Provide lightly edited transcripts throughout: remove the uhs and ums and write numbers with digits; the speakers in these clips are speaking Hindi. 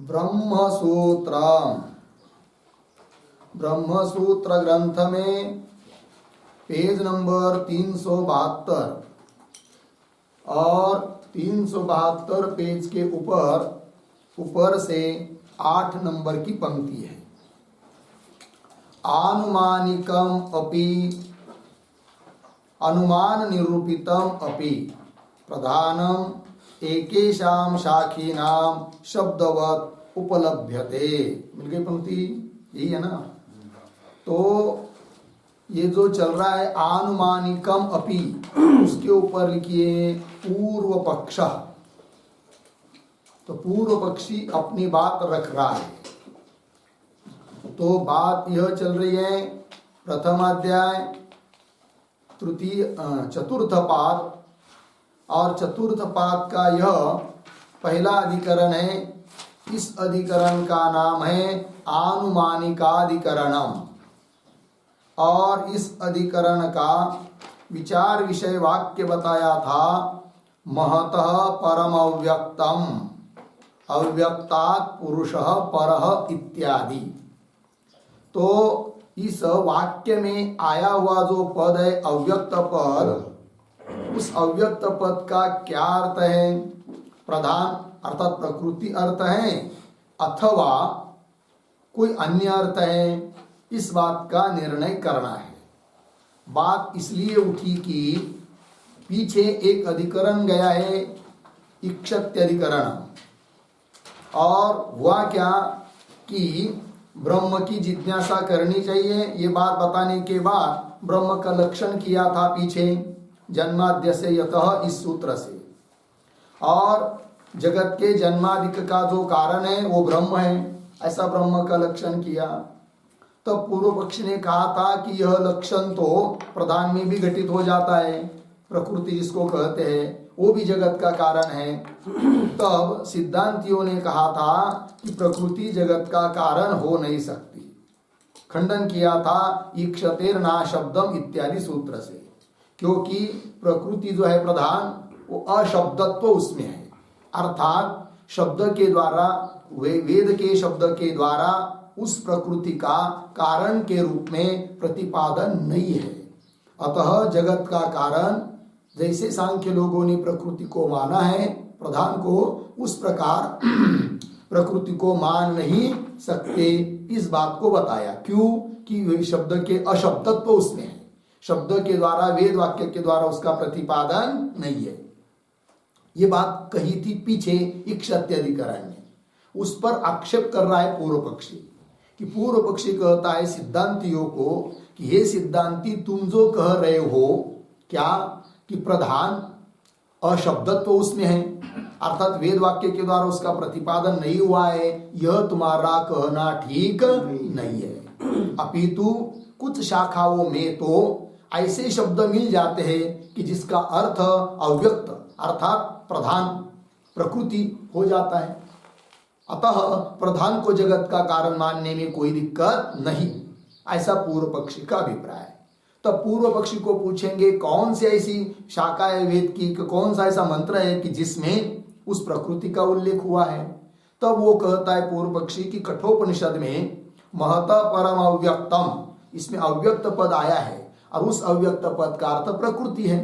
ब्रह्मसूत्र ब्रह्मसूत्र ग्रंथ में पेज नंबर 372 और 372 पेज के ऊपर से 8 नंबर की पंक्ति है। आनुमानिकम अपि अनुमान निरूपितम अपि प्रधानम एकेशाम शाखीनाम शब्दवत् उपलभ्यते। मिल गई पंक्ति, यही है ना। तो ये जो चल रहा है आनुमानिकम अपि, उसके ऊपर लिखिए पूर्व पक्ष। तो पूर्व पक्षी अपनी बात रख रहा है। तो बात यह चल रही है प्रथम अध्याय चतुर्थ पाद, और चतुर्थ पाद का यह पहला अधिकरण है। इस अधिकरण का नाम है आनुमानिकाधिकरणम, और इस अधिकरण का विचार विषय वाक्य बताया था महतः परम अव्यक्तम, अव्यक्तात् पुरुषः परः इत्यादि। तो इस वाक्य में आया हुआ जो पद है अव्यक्त पद, उस अव्यक्त पद का क्या अर्थ है? प्रधान अर्थात प्रकृति अर्थ है अथवा कोई अन्य अर्थ है, इस बात का निर्णय करना है। बात इसलिए उठी कि पीछे एक अधिकरण गया है इक्षत्यधिकरण, और हुआ क्या कि ब्रह्म की जिज्ञासा करनी चाहिए। ये बात बताने के बाद ब्रह्म का लक्षण किया था पीछे जन्माद्य से यतः, इस सूत्र से, और जगत के जन्मादिक का जो कारण है वो ब्रह्म है, ऐसा ब्रह्म का लक्षण किया। तो पूर्व पक्ष ने कहा था कि यह लक्षण तो प्रधान में भी घटित हो जाता है, प्रकृति जिसको कहते हैं वो भी जगत का कारण है। तब सिद्धांतियों ने कहा था कि प्रकृति जगत का कारण हो नहीं सकती। खंडन किया था ईक्षतेर ना शब्दम इत्यादि सूत्र से, क्योंकि प्रकृति जो है प्रधान वो अशब्दत्व उसमें है, अर्थात शब्द के द्वारा, वेद के शब्द के द्वारा उस प्रकृति का कारण के रूप में प्रतिपादन नहीं है। अतः जगत का कारण जैसे सांख्य लोगों ने प्रकृति को माना है प्रधान को, उस प्रकार प्रकृति को मान नहीं सकते। इस बात को बताया क्यों कि वे शब्द के अशब्दत्व उसमें है, शब्द के द्वारा, वेद वाक्य के द्वारा उसका प्रतिपादन नहीं है। ये बात कही थी पीछे इक्षत्यधिकरण ने। उस पर आक्षेप कर रहा है पूर्व पक्षी, कि पूर्व पक्षी कहता है सिद्धांतियों को कि हे सिद्धांती, तुम जो कह रहे हो क्या कि प्रधान अशब्दत्व उसमें है, अर्थात वेद वाक्य के द्वारा उसका प्रतिपादन नहीं हुआ है, यह तुम्हारा कहना ठीक नहीं है। अपितु कुछ शाखाओं में तो ऐसे शब्द मिल जाते हैं कि जिसका अर्थ अव्यक्त अर्थात प्रधान प्रकृति हो जाता है। अतः प्रधान को जगत का कारण मानने में कोई दिक्कत नहीं, ऐसा पूर्व पक्षी का अभिप्राय है। तब पूर्व पक्षी को पूछेंगे कौन सी ऐसी शाखा है वेद की, कौन सा ऐसा मंत्र है कि जिसमें उस प्रकृति का उल्लेख हुआ है। तब वो कहता है पूर्व पक्षी की कठोपनिषद में महता परम अव्यक्तम, इसमें अव्यक्त पद आया है, और उस अव्यक्त पद का अर्थ प्रकृति है,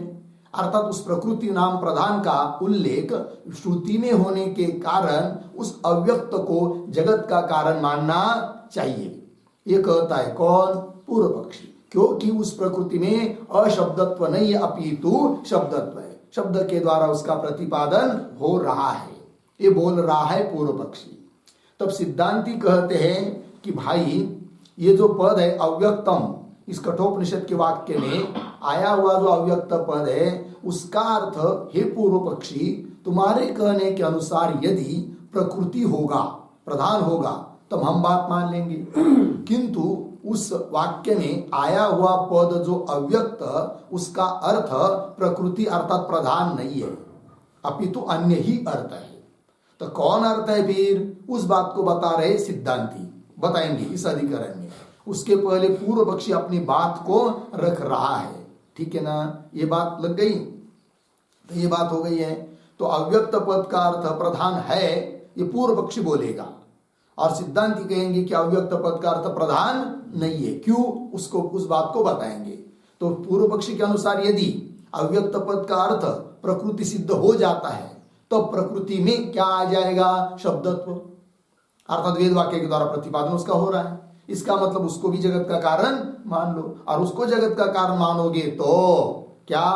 अर्थात उस प्रकृति नाम प्रधान का उल्लेख श्रुति में होने के कारण उस अव्यक्त को जगत का कारण मानना चाहिए। ये कहता है कौन? पूर्व पक्षी, क्योंकि उस प्रकृति में अशब्दत्व नहीं है अपितु शब्दत्व है, शब्द के द्वारा उसका प्रतिपादन हो रहा है, ये बोल रहा है पूर्व पक्षी। तब सिद्धांती कहते हैं कि भाई ये जो पद है अव्यक्तम, इस कठोपनिषद के वाक्य में आया हुआ जो अव्यक्त पद है उसका अर्थ, हे पूर्व पक्षी, तुम्हारे कहने के अनुसार यदि प्रकृति होगा, प्रधान होगा, तब हम बात मान लेंगे। किंतु उस वाक्य में आया हुआ पद जो अव्यक्त, उसका अर्थ प्रकृति अर्थात प्रधान नहीं है, अपितु अन्य ही अर्थ है। तो कौन अर्थ है फिर? उस बात को बता रहे सिद्धांती, बताएंगे इस अधिकरण में। उसके पहले पूर्व पक्षी अपनी बात को रख रहा है, ठीक है ना। ये बात लग गई, तो ये बात हो गई है। तो अव्यक्त पद का अर्थ प्रधान है, ये पूर्व पक्षी बोलेगा। और सिद्धांती कहेंगे कि अव्यक्त पद का अर्थ प्रधान नहीं है। क्यों, उसको उस बात को बताएंगे। तो पूर्व पक्षी के अनुसार यदि अव्यक्त पद का अर्थ प्रकृति सिद्ध हो जाता है तो प्रकृति में क्या आ जाएगा, शब्दत्व, अर्थात वेद वाक्य के द्वारा प्रतिपादन उसका हो रहा है। इसका मतलब उसको भी जगत का कारण मान लो, और उसको जगत का कारण मानोगे तो क्या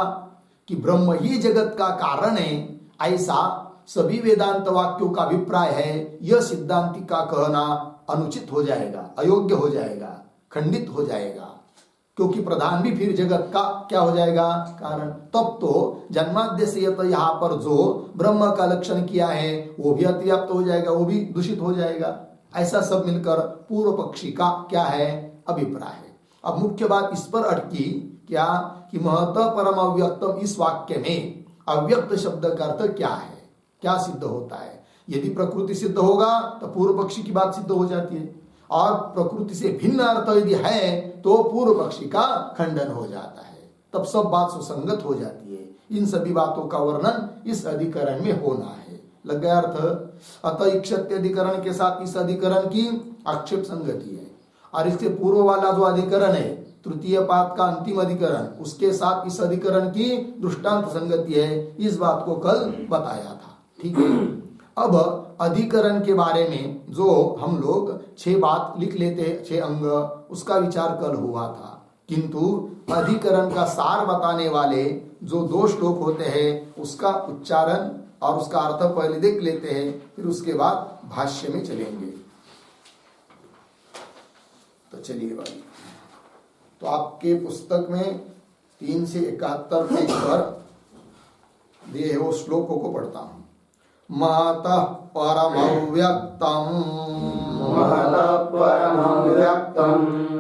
कि ब्रह्म ही जगत का कारण है, ऐसा सभी वेदांत वाक्यों का अभिप्राय है। यह सिद्धांति का कहना अनुचित हो जाएगा, अयोग्य हो जाएगा, खंडित हो जाएगा, क्योंकि प्रधान भी फिर जगत का क्या हो जाएगा, कारण। तब तो जन्माद्य से यहाँ पर जो ब्रह्म का लक्षण किया है वो भी अतिव्याप्त हो जाएगा, वो भी दूषित हो जाएगा। ऐसा सब मिलकर पूर्व पक्षी का क्या है, अभिप्राय है। अब मुख्य बात इस पर अटकी क्या कि महत परम अव्यक्तम, इस वाक्य में अव्यक्त शब्द का अर्थ क्या है, क्या सिद्ध होता है। यदि प्रकृति सिद्ध होगा तो पूर्व पक्षी की बात सिद्ध हो जाती है, और प्रकृति से भिन्न अर्थ यदि है तो पूर्व पक्षी का खंडन हो जाता है। तब सब बात सुसंगत हो जाती है। इन सभी बातों का वर्णन इस अधिकरण में होना है। लग गया अर्थ। अतः इक्षत्य अधिकरण के साथ इस अधिकरण की आक्षेप संगति है, और इससे पूर्व वाला जो अधिकरण है तृतीय पाद का अंतिम अधिकरण, उसके साथ इस अधिकरण की दृष्टांत संगति है। इस बात को कल बताया था, ठीक है। अब अधिकरण के बारे में जो हम लोग 6 बात लिख लेते, 6 अंग, उसका विचार कल हुआ था। किंतु अधिकरण का सार बताने वाले जो 2 श्लोक होते हैं उसका उच्चारण और उसका अर्थ पहले देख लेते हैं, फिर उसके बाद भाष्य में चलेंगे। तो चलिए भाई, तो आपके पुस्तक में 3 से 71 पेज पर दिए वो श्लोकों को पढ़ता हूं। महतः परमव्यक्तम्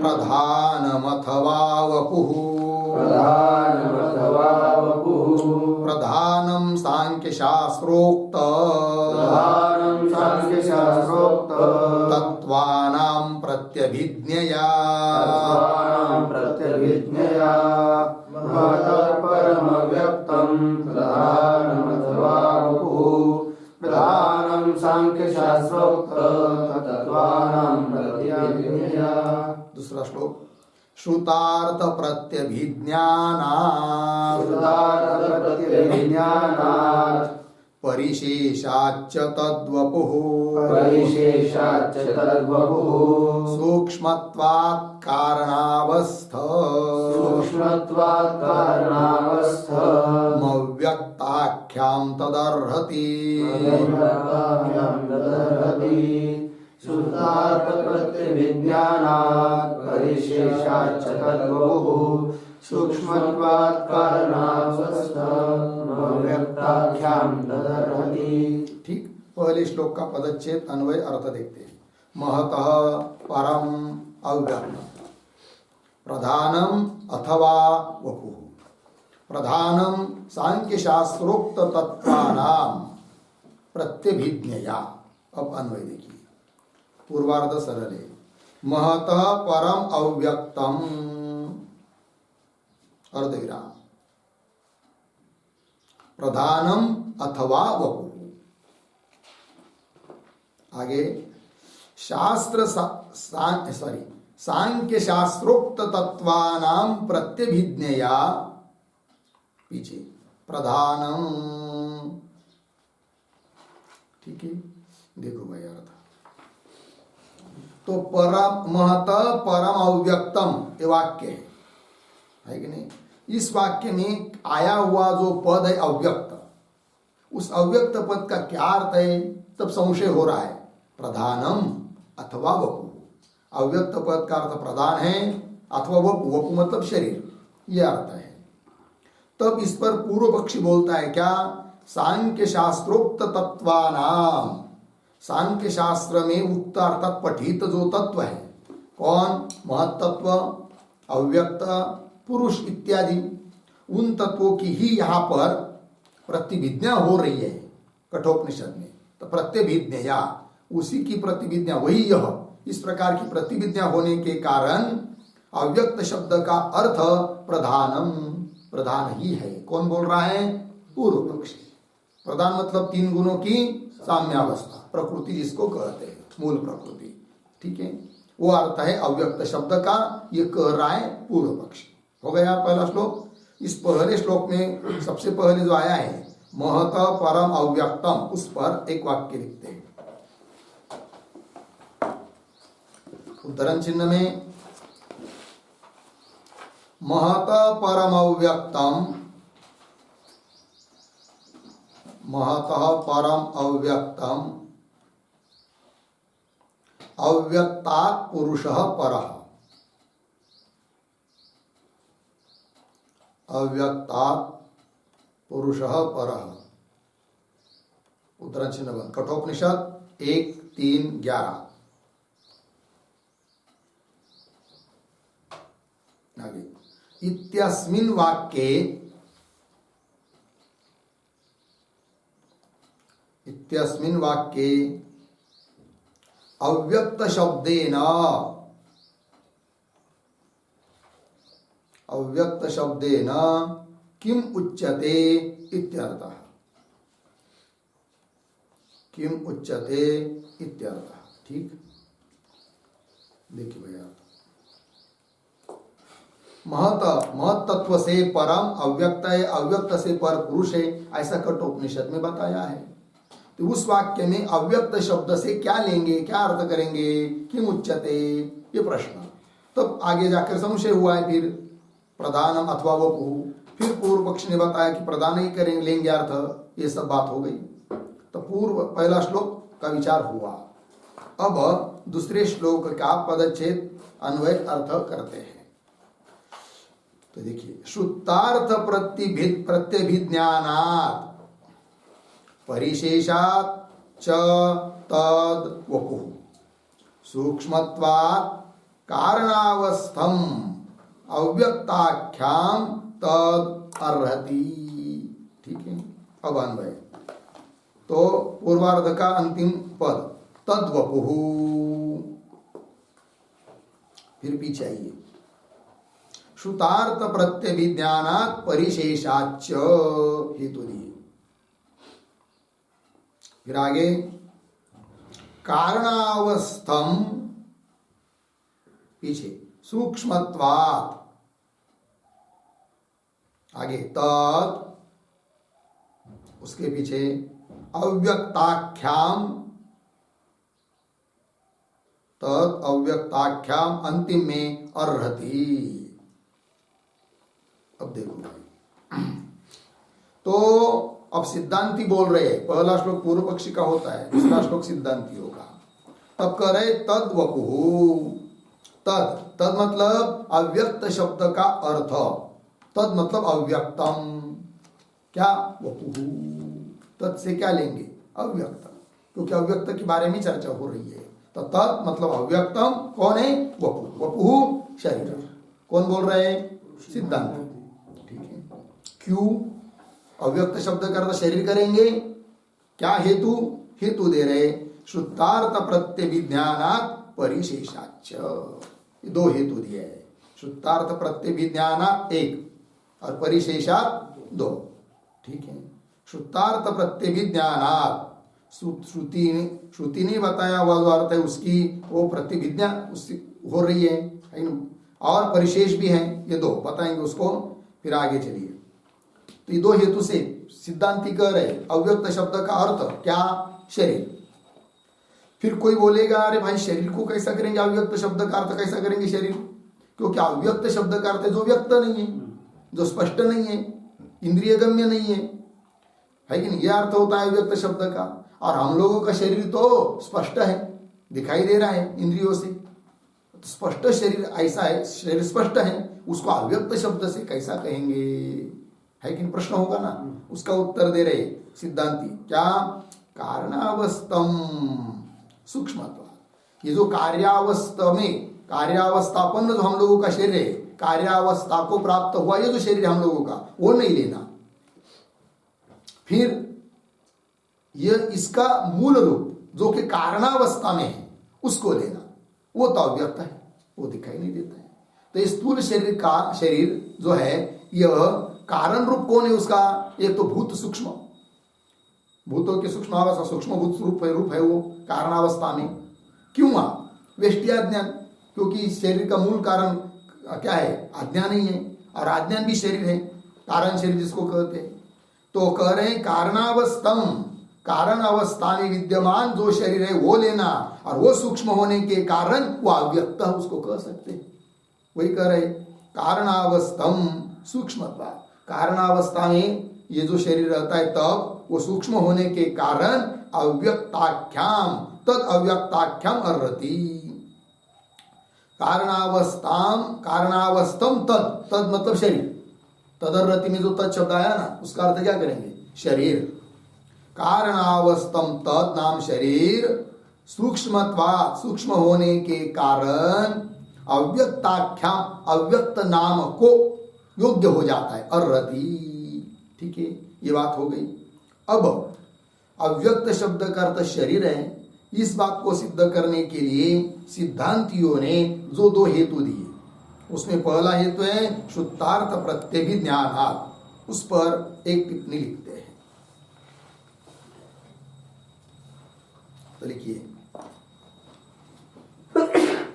प्रधानमथवा वपुः प्रधानं सांख्यशास्त्रोक्त तत्त्वानां प्रत्यभिज्ञया प्रधानं सांख्यशास्त्रोक्त तत्त्वानां प्रत्यभिज्ञया। दूसरा श्लोक। श्रुतार्थ प्रत्यभिज्ञानात् परिशेषाच्च तद्वपुः सूक्ष्मत्वात् कारणावस्थ मव्यक्ताख्यां तदर्हति। श्रुतार्थ प्रत्यभिज्ञानात् परिशेषाच्च तद्वपुः सूक्ष्मत्वात् कारणावस्थ मव्यक्ताख्यां तदर्हति। ठीक, पहले श्लोक का पदच्छेद अन्वय अर्थ देखते हैं। महतः परम अव्यक्त प्रधानम अथवा वपुः प्रधानम सांख्य शास्त्रोक्त तत्त्वानां प्रत्यभिज्ञया। अब अन्वय देखिए, पूर्वार्ध सरल है। महतः परम अव्यक्तम अर्धविराम प्रधानम अथवा वपुः। आगे शास्त्र सांख्य शास्त्रोक्त तत्वानां प्रत्यभिज्ञया, पीछे प्रधानम। ठीक है, देखो भाई अर्थ। तो परम महत परम अव्यक्तम ये वाक्य है कि नहीं। इस वाक्य में आया हुआ जो पद है अव्यक्त, उस अव्यक्त पद का क्या अर्थ है, तब संशय हो रहा है। प्रधानम अथवा वपु, अव्यक्त पद का अर्थ प्रधान है अथवा वपु, वपु मतलब शरीर, यह अर्थ है। तब इस पर पूर्व पक्षी बोलता है क्या, सांख्य शास्त्रोक्त तत्वानाम, सांख्य शास्त्र में उक्त अर्थात पठित जो तत्व है, कौन, महत्त्व, अव्यक्त, पुरुष इत्यादि, उन तत्वों की ही यहाँ पर प्रतिभिज्ञा हो रही है कठोपनिषद में। तो प्रत्यभिज्ञया, उसी की प्रतिभिज्ञा, वही यह, इस प्रकार की प्रतिभिज्ञा होने के कारण अव्यक्त शब्द का अर्थ प्रधानम, प्रधान ही है। कौन बोल रहा है, पूर्व पक्षी। प्रधान मतलब 3 गुणों की साम्यावस्था, प्रकृति जिसको कहते हैं। मूल प्रकृति। ठीक है, वो अर्थ है अव्यक्त शब्द का। ये कह रहा है पूर्व पक्षी। हो गया पहला श्लोक। इस पहले श्लोक में सबसे पहले जो आया है महत परम अव्यक्तम, उस पर एक वाक्य लिखते हैं। उद्धरण चिन्ह में महत परम अव्यक्तम, महत परम अव्यक्तम अव्यक्तात् पुरुषः परः, अव्यक्तात् पुरुषः परः। उद्धरण चिन्ह बंद। कठोपनिषद 1:3-11। आगे इत्यस्मिन् वाक्ये, इत्यस्मिन् वाक्ये अव्यक्त शब्देन, अव्यक्त शब्देन किम उच्यते इत्यर्थः, किम उच्यते इत्यर्थः। ठीक, देखिए भैया, महत, महत तत्व से परम अव्यक्त है, अव्यक्त से पर पुरुष है, ऐसा कठोपनिषद में बताया है। तो उस वाक्य में अव्यक्त शब्द से क्या लेंगे, क्या अर्थ करेंगे, किम उच्यते, ये प्रश्न। तब आगे जाकर संशय हुआ है। फिर प्रधानम अथवा वपुः, फिर पूर्व पक्ष ने बताया कि प्रधान ही करेंगे, लेंगे अर्थ। ये सब बात हो गई। तो पूर्व पहला श्लोक का विचार हुआ। अब दूसरे श्लोक का पदच्छेद अन्वय अर्थ करते हैं। तो देखिए, श्रुतार्थ प्रत्यभिज्ञानात् परिशेषात् च तद वपुः सूक्ष्मत्वात् कारणावस्थं अव्यक्ताख्याम तद अर्हति। ठीक है, अब अन्वय। तो पूर्वार्ध का अंतिम पद तद वपुः, फिर पीछे आइए, श्रुतार्थ प्रत्यभिज्ञानात् परिशेषाच्च हेतु दिए। फिर आगे कारणावस्थम, पीछे सूक्ष्मत्वात्, आगे तत्, उसके पीछे अव्यक्ताख्याम, तत् अव्यक्ताख्याम, अंतिम में अर्हति। अब देखो भाई, तो अब सिद्धांती बोल रहे हैं। पहला श्लोक पूर्व पक्षी का होता है, दूसरा श्लोक सिद्धांतियों का। तब कह रहे तद वपुः, तद, तद मतलब अव्यक्त शब्द का अर्थ, तद मतलब अव्यक्तम, क्या वपुः, तद से क्या लेंगे, अव्यक्त, क्योंकि अव्यक्त के बारे में चर्चा हो रही है। तो तद मतलब अव्यक्तम कौन है, वपुः, वपुः शरीर। कौन बोल रहे हैं, सिद्धांत। ठीक है, क्यों अव्यक्त शब्द का अर्थ शरीर करेंगे, क्या हेतु, हेतु दे रहे श्रुतार्थ प्रत्यभिज्ञानात् परिशेषाच्च, दो हेतु दिए है। श्रुतार्थ प्रत्यभिज्ञानात् एक और परिशेषात् दो। ठीक है, श्रुतार्थ प्रत्यभिज्ञानात्, श्रुति ने बताया हुआ जो अर्थ है उसकी वो प्रतिभिज्ञा उससे हो रही है, और परिशेष भी है, ये दो बताएंगे उसको। फिर आगे चलिए। तो ये दो हेतु से सिद्धांती कह रहे अव्यक्त शब्द का अर्थ क्या, शरीर। फिर कोई बोलेगा अरे भाई शरीर को कैसा करेंगे, अव्यक्त शब्द का अर्थ कैसा करेंगे शरीर, क्योंकि अव्यक्त शब्द का अर्थ जो व्यक्त नहीं है, जो स्पष्ट नहीं है, इंद्रिय गम्य नहीं है कि नहीं, यह अर्थ होता है अव्यक्त शब्द का। और हम लोगों का शरीर तो स्पष्ट है, दिखाई दे रहा है इंद्रियों से, तो स्पष्ट शरीर ऐसा है, शरीर स्पष्ट है, उसको अव्यक्त शब्द से कैसा कहेंगे, है कि प्रश्न होगा ना। उसका उत्तर दे रहे सिद्धांती, क्या, कारणावस्थम सूक्ष्मत्व, ये जो कार्यावस्था में, कार्यावस्थापन जो हम लोगों का शरीर है, कार्यावस्था को प्राप्त हुआ ये जो शरीर हम लोगों का, वो नहीं लेना। फिर यह इसका मूल रूप जो कि कारणावस्था में है उसको लेना, वो तो अव्यक्त है, वो दिखाई नहीं देता है। तो इस स्थूल शरीर का, शरीर जो है यह कारण रूप कौन है उसका, एक तो भूत सूक्ष्म, भूतों के सूक्ष्म अवस्था, सूक्ष्म भूत रूप है वो कारणावस्था में, क्यों वेष्टि अज्ञान, क्योंकि शरीर का मूल कारण क्या है? अज्ञान ही है, और अज्ञान भी शरीर है, कारण शरीर जिसको कहते हैं। तो कह रहे हैं कारणावस्थम, कारण अवस्था में विद्यमान जो शरीर है वो लेना, और वो सूक्ष्म होने के कारण वो अव्यक्त उसको कह सकते हैं। वही कह रहे कारणावस्थम सूक्ष्मत्वा, कारणावस्था में ये जो शरीर रहता है तब वो सूक्ष्म होने के कारण अव्यक्ताख्याम तद अव्यक्ताख्याम अर्हति। कारणावस्थम तद, तद मतलब शरीर, तदर्रति में जो तद शब्द आया ना उसका अर्थ क्या करेंगे? शरीर। कारणावस्थम तद नाम शरीर सूक्ष्मत्वात्, सूक्ष्म होने के कारण अव्यक्ताख्याम, अव्यक्त नाम को योग्य हो जाता है, अर्हति। ठीक है, ये बात हो गई। अब अव्यक्त शब्द का अर्थ शरीर है, इस बात को सिद्ध करने के लिए सिद्धांतियों ने जो दो हेतु दिए, उसमें पहला हेतु है शुद्धार्थ प्रत्यभिज्ञानात्, उस पर एक टिप्पणी लिखते हैं। तो लिखिए,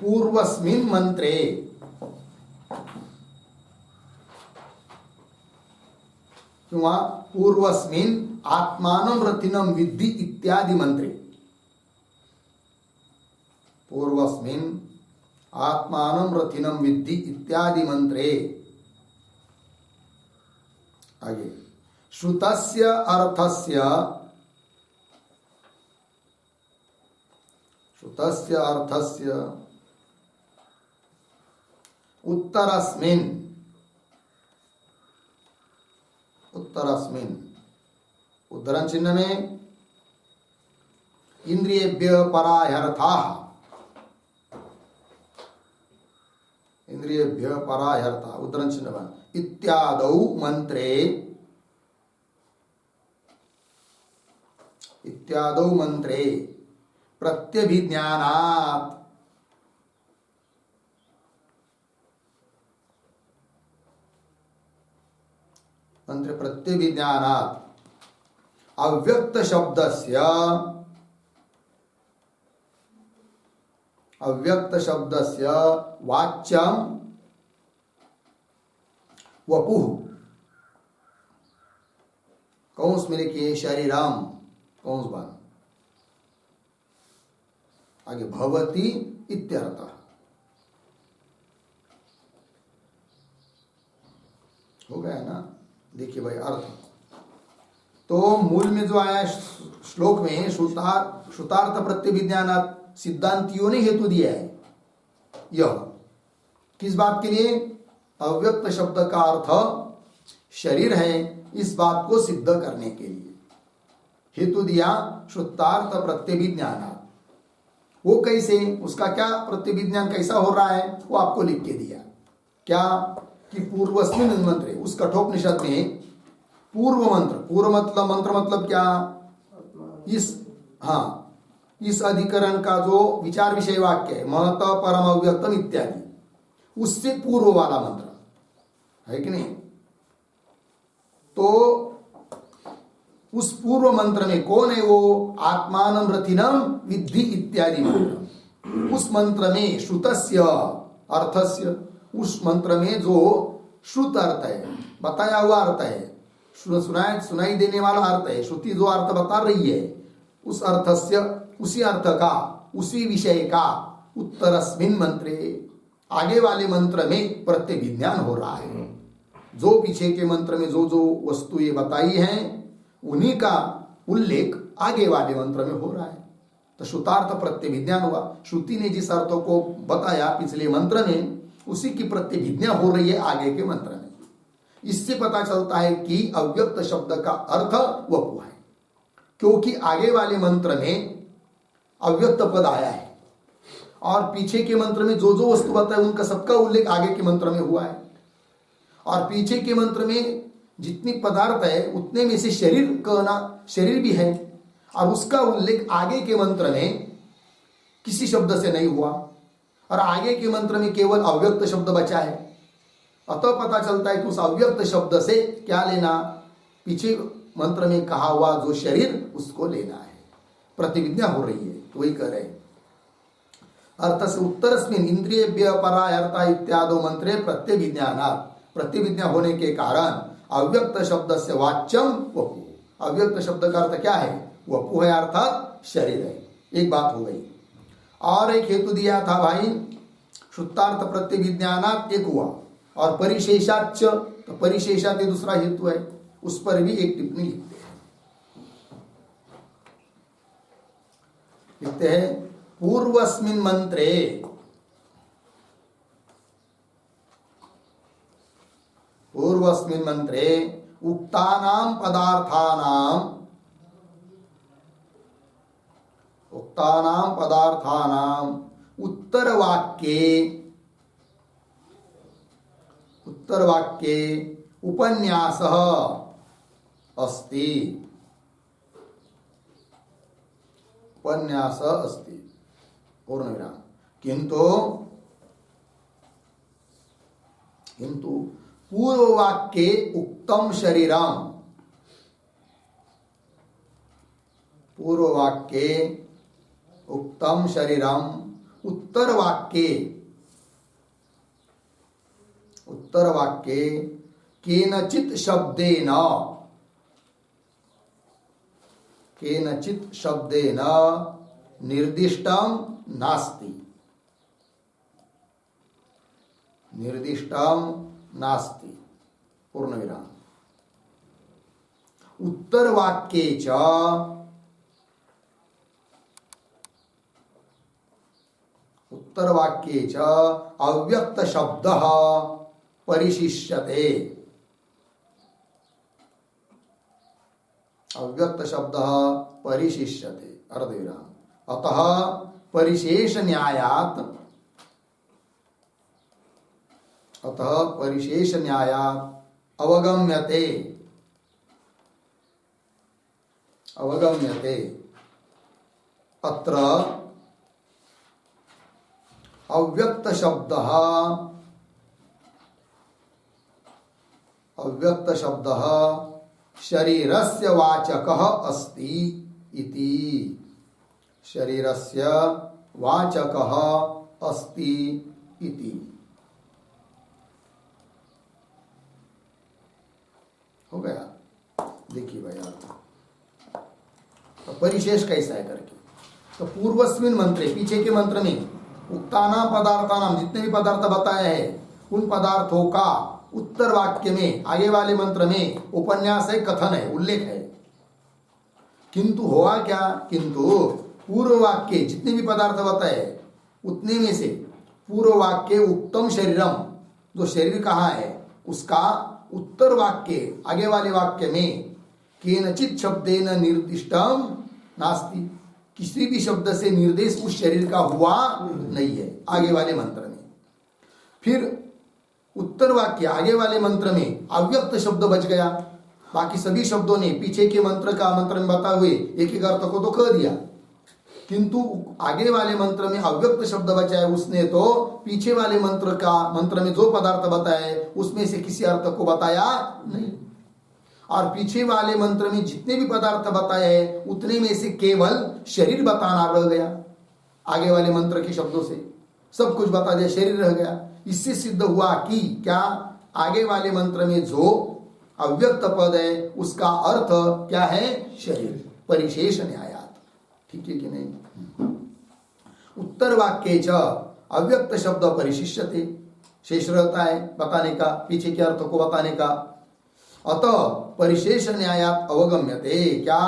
पूर्वस्मिन् मंत्रे, किंवा पूर्वस्मिन् आत्मानं रथिनं विद्धि इत्यादि मंत्रे, पूर्वस्मिन् आत्मानं रथिनं विद्धि इत्यादि मंत्रे। आगे, श्रुतस्य अर्थस्य, श्रुतस्य अर्थस्य उत्तरस्मिन्, उत्तरस्मिन् उद्धरण चिन्ह में इंद्रियेभ्यः पराह्यर्थाः, इंद्रियेभ्यः पराह्यर्थाः उद्धरण चिन्ह में इत्यादौ मंत्रे, इत्यादौ मंत्रे प्रत्यभिज्ञानात्, मंत्र प्रत्यभिज्ञानात् अव्यक्त शब्दस्य, अव्यक्त शब्दस्य वाच्यं वपुः, कौंस में लिखिए शरीरम, कौंस बन आगे भवति इत्यर्थः। हो गया ना? देखिए भाई अर्थ तो मूल में जो आया श्लोक में श्रुतार्थ प्रत्यभिज्ञानात्, सिद्धांतियों ने हेतु दिया है। यह किस बात के लिए? अव्यक्त शब्द का अर्थ शरीर है, इस बात को सिद्ध करने के लिए हेतु दिया श्रुतार्थ प्रत्यभिज्ञानात्। वो कैसे, उसका क्या प्रत्यभिज्ञान कैसा हो रहा है वो आपको लिख के दिया। क्या कि पूर्वस्मिन् मंत्रे, उस कठोपनिषद में पूर्व मंत्र, पूर्व मतलब मंत्र मतलब क्या? इस अधिकरण का जो विचार विषय वाक्य है महत परम अव्यक्तम इत्यादि, उससे पूर्व वाला मंत्र है कि नहीं? तो उस पूर्व मंत्र में कौन है वो? आत्मानं रथिनं विद्धि इत्यादि मंत्र। उस मंत्र में श्रुतस्य अर्थस्य, उस मंत्र में जो श्रुत अर्थ है, बताया हुआ अर्थ है, सुनाई देने वाला अर्थ है, श्रुति जो अर्थ बता रही है, उस अर्थस्य, उसी अर्थ का, उसी विषय का उत्तरस्मिन् मंत्रे, आगे वाले मंत्र में प्रत्यभिज्ञान हो रहा है। जो पीछे के मंत्र में जो जो वस्तु ये बताई है उन्हीं का उल्लेख आगे वाले मंत्र में हो रहा है। तो श्रुतार्थ प्रत्यभिज्ञान हुआ, श्रुति ने जिस अर्थों को बताया पिछले मंत्र में उसी की प्रतिभिज्ञा हो रही है आगे के मंत्र में। इससे पता चलता है कि अव्यक्त शब्द का अर्थ वपु है, क्योंकि आगे वाले मंत्र में अव्यक्त पद आया है और पीछे के मंत्र में जो जो वस्तु बताए उनका सबका उल्लेख आगे के मंत्र में हुआ है। और पीछे के मंत्र में जितनी पदार्थ है उतने में से शरीर कहना, शरीर भी है, और उसका उल्लेख आगे के मंत्र में किसी शब्द से नहीं हुआ, और आगे के मंत्र में केवल अव्यक्त शब्द बचा है। अतः पता चलता है कि उस अव्यक्त शब्द से क्या लेना? पीछे मंत्र में कहा हुआ जो शरीर उसको लेना है, प्रतिविज्ञा हो रही है। तो वही कह रहे हैं अर्थस्य उत्तरस्मिन् इंद्रियेभ्यः पराय अर्था इत्यादो मंत्रे प्रत्यभिज्ञानात्, प्रतिविज्ञा होने के कारण अव्यक्त शब्द से वाच्यम वपु, अव्यक्त शब्द का अर्थ क्या है? वपु है, अर्थात शरीर है। एक बात हो गई। और एक हेतु दिया था भाई, शुद्धार्थ प्रत्यभिज्ञानात् एक हुआ, और परिशेषाच्च, तो परिशेषात दूसरा हेतु है, उस पर भी एक टिप्पणी लिखते हैं। लिखते हैं पूर्वस्मिन् मंत्रे उक्तानां पदार्थानां उत्तरवाक्ये उपन्यासः अस्ति, पूर्णविराम। किंतु पूर्ववाक्ये उक्तम शरीरम, उत्तरवाक्ये केनचित् शब्देन निर्दिष्टं नास्ति, पूर्णविराम। उत्तरवाक्ये च अव्यक्त शब्दः परिशिष्यते, अर्धविराम। अतः परिशेष न्यायात अवगम्यते अत्र अव्यक्त शब्दः शरीरस्य वाचकः अस्ति इति, हो गया। देखिए भाई आप तो परिशेष कैसा है करके, तो पूर्वस्मिन मंत्रे, पीछे के मंत्र में उक्तानां पदार्थानां, जितने भी पदार्थ बताए हैं उन पदार्थों का उत्तर वाक्य में, आगे वाले मंत्र में उपन्यास है, कथन है, उल्लेख है। किंतु हुआ क्या? किंतु पूर्व वाक्य जितने भी पदार्थ बताए उतने में से पूर्व वाक्य उत्तम शरीरम, जो शरीर कहा है उसका उत्तर वाक्य, आगे वाले वाक्य में केनचित् शब्देन निर्दिष्टम नास्ति, किसी भी शब्द से निर्देश उस शरीर का हुआ नहीं है आगे वाले मंत्र में। फिर उत्तर वाक्य आगे वाले मंत्र में अव्यक्त शब्द बच गया, बाकी सभी शब्दों ने पीछे के मंत्र में बताए हुए एक एक अर्थ को तो कह दिया, किंतु आगे वाले मंत्र में अव्यक्त शब्द बचा है, उसने तो पीछे वाले मंत्र में जो पदार्थ बताए उसमें से किसी अर्थ को बताया नहीं, और पीछे वाले मंत्र में जितने भी पदार्थ बताए हैं उतने में से केवल शरीर बताना रह गया। आगे वाले मंत्र के शब्दों से सब कुछ बता दिया, शरीर रह गया। इससे सिद्ध हुआ कि क्या आगे वाले मंत्र में जो अव्यक्त पद है उसका अर्थ क्या है? शरीर। परिशेष न्यायात, ठीक है कि नहीं? उत्तर वाक्ये च अव्यक्त शब्द परिशिष्यते, शेष रहता है बताने का, पीछे के अर्थ को बताने का। अतः परिशेष न्यायात अवगम्यते, क्या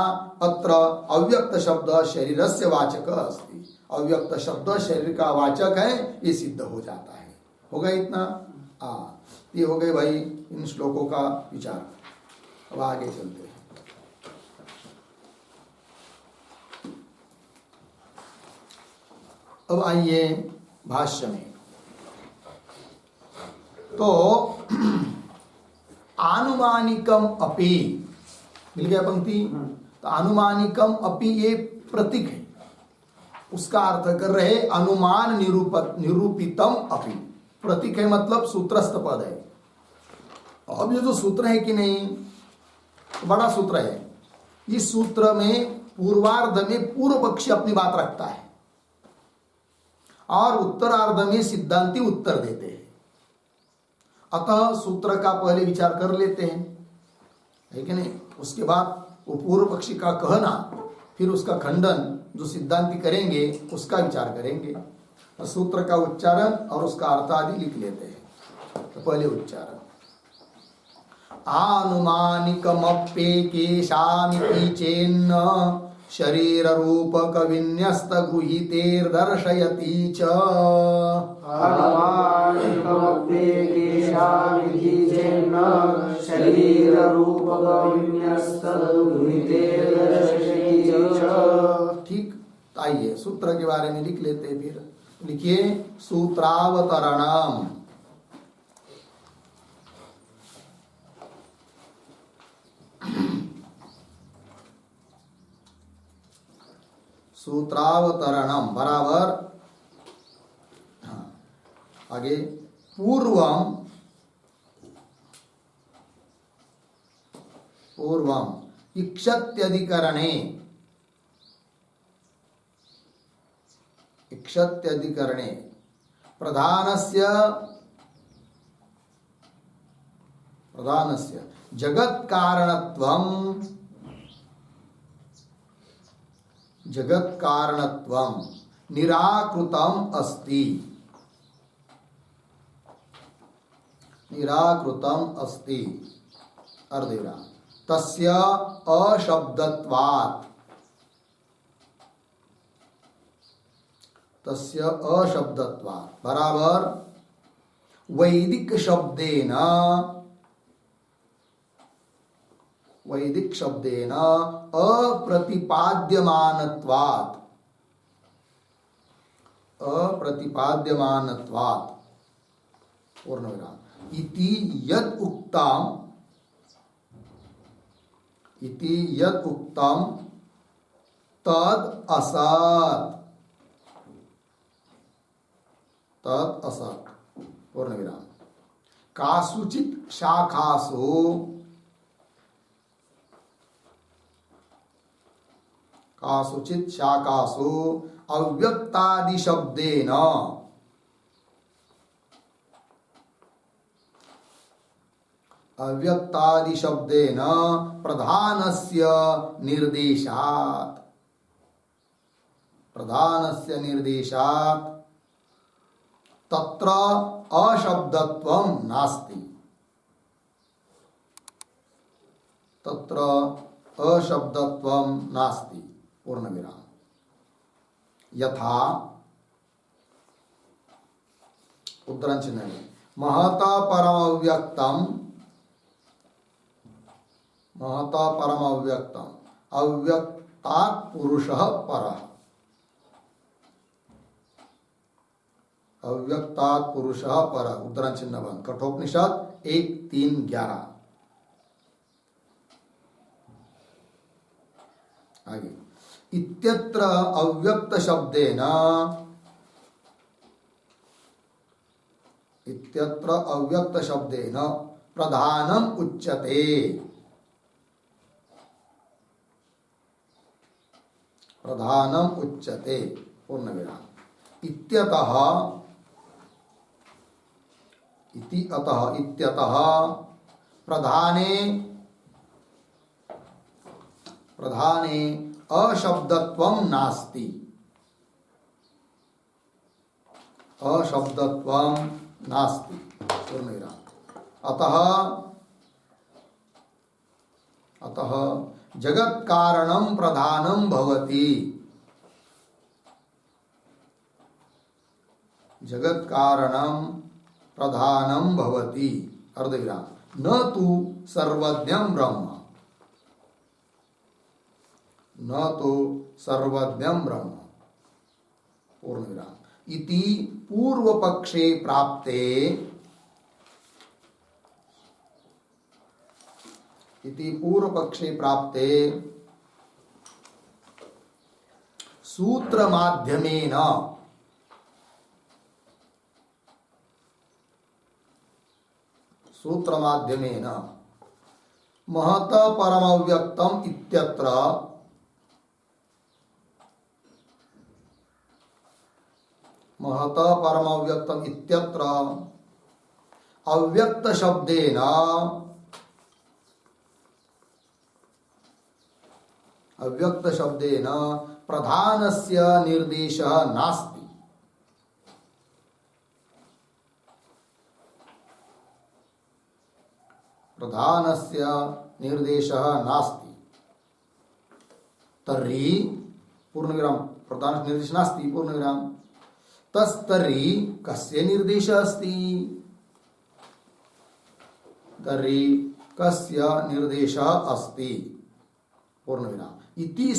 अत्र अव्यक्त शब्द शरीरस्य वाचक अस्ति, अव्यक्त शब्द शरीर का वाचक है, ये सिद्ध हो जाता है। हो गया इतना? ये हो गए भाई इन श्लोकों का विचार। अब आगे चलते हैं। अब आइए भाष्य में। तो आनुमानिकम अपि, मिल गया पंक्ति? तो आनुमानिकम अपि ये प्रतीक है, उसका अर्थ कर रहे अनुमान निरूपितम अपि। प्रतीक है मतलब सूत्रस्थ पद है। अब ये जो सूत्र है कि नहीं, बड़ा सूत्र है। इस सूत्र में पूर्वार्ध में पूर्व पक्षी अपनी बात रखता है और उत्तरार्ध में सिद्धांती उत्तर देते हैं। अतः सूत्र का पहले विचार कर लेते हैं, है कि नहीं। उसके बाद वो पूर्व पक्षी का कहना, फिर उसका खंडन जो सिद्धांती करेंगे उसका विचार करेंगे। और सूत्र का उच्चारण और उसका अर्थ आदि लिख लेते हैं। तो पहले उच्चारण आनुमानिकमप्येकेशामिति चेन्न शरीर रूपक विन्यस्त गृहीतेर्दर्शयति च आनुमानिकमप्येकेशामिति चेन्न शरीररूपकविन्यस्तगृहीतेर्दर्शयति च। ठीक। आइए सूत्र के बारे में लिख लेते हैं। फिर लिखिए सूत्रावतरणम। सूत्रावतरणम बराबर, हाँ, आगे पूर्वम इक्षत्यधिकरणे प्रधानस्य जगत्कारणत्वं निराकृतम् अस्ति अर्धविराम तस्य अशब्दत्वात् बराबर वैदिक शब्देन अप्रतिपाद्यमानत्वात् पूर्णविराम इति यद् उक्तं तद् असत् पूर्णविराम कासुचित् शाखासु अव्यक्तादिशब्देन प्रधानस्य निर्देशात् तत्र अशब्दत्वं नास्ति पूर्णविराम यथा उद्धरण चिन्ह में महत परमव्यक्तम अव्यक्तात् पुरुषः परः उद्धरण चिन्ह बंद कठोपनिषद 1:3-11 आगे इत्यत्र अव्यक्त शब्देन प्रधानम उच्यते पूर्णविराम इत्यतः प्रधाने अशब्दत्वं नास्ति पूर्णविराम अतः जगत् कारणं प्रधानं भवति अर्धविराम न तु सर्वज्ञं ब्रह्म पूर्णविराम इति पूर्वपक्षे प्राप्ते सूत्र माध्यमेन महत परमव्यक्तम इत्यत्र महत परम अव्यक्तम इत्यत्र अव्यक्त शब्देन प्रधानस्य निर्देशः नास्ति। प्रधानस्य निर्देशः नास्ति तर्हि पूर्णविराम प्रधान निर्देश नास्ति पूर्णविराम तस्तर्हि कस्य निर्देशः अस्ति? तर्हि कस्य निर्देशः अस्ति पूर्णविराम इति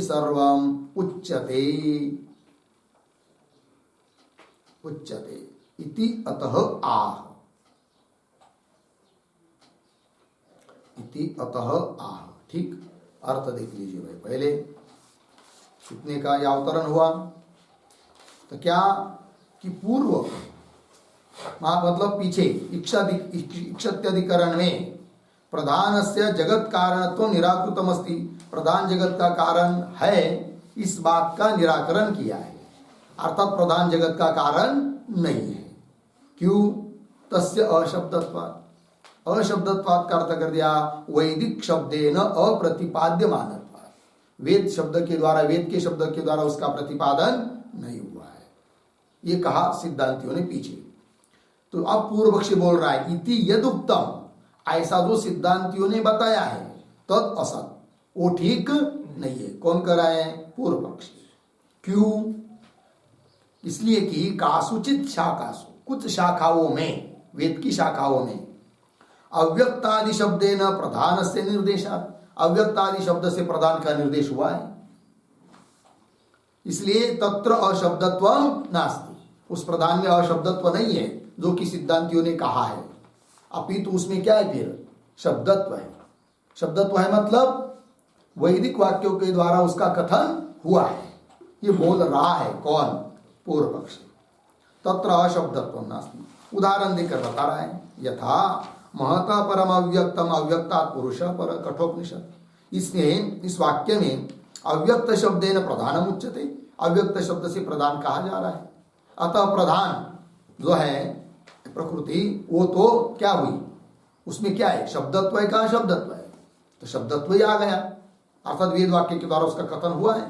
सर्वम् उच्यते इति अतः आह इति अतः आह। ठीक, अर्थ देख लीजिए भाई। पहले कितने का यह अवतरण हुआ तो क्या कि पूर्व मतलब पीछे इक्षत्यधिकरण में प्रधानस्य जगत कारणत्व निराकृतम अस्ति, प्रधान जगत का कारण है इस बात का निराकरण किया है, अर्थात प्रधान जगत का कारण नहीं है। क्यों? तस्य अशब्दत्वात्, अशब्दत्वात् का अर्थ कर दिया वैदिक शब्देन अप्रतिपाद्यमानत्वात्, वेद शब्द के द्वारा, वेद के शब्द के द्वारा उसका प्रतिपादन नहीं हुआ है, ये कहा सिद्धांतियों ने पीछे। तो अब पूर्व पक्षी बोल रहा है इति यदुक्तम, ऐसा जो सिद्धांतियों ने बताया है तद असत, वो ठीक नहीं है। कौन कर रहा है? पूर्व पक्षी। क्यों? इसलिए कि कासुचित शाखासु, कुछ शाखाओं में, वेद की शाखाओं में अव्यक्तादि शब्देन प्रधान से निर्देशात, अव्यक्तादि शब्द से प्रधान का निर्देश हुआ है, इसलिए तत्र अशब्दत्व नास्ति, उस प्रधान में अशब्दत्व नहीं है जो कि सिद्धांतियों ने कहा है, अपितु उसमें क्या है? फिर शब्दत्व है। शब्दत्व है मतलब वैदिक वाक्यों के द्वारा उसका कथन हुआ है, ये बोल रहा है कौन? पूर्व पक्षी। तत्र अशब्दत्व नास्ति, उदाहरण देकर बता रहा है यथा महता परम अव्यक्तम अव्यक्तात् पुरुष पर कठोपनिषद, इसमें इस वाक्य में अव्यक्त शब्देन प्रधानम उच्यते, अव्यक्त शब्द से प्रधान कहा जा रहा है। अतः प्रधान जो है प्रकृति वो तो क्या हुई? उसमें क्या है? शब्दत्व है का शब्दत्व है, तो शब्दत्व ही आ गया, अर्थात वेद वाक्य के द्वारा उसका कथन हुआ है।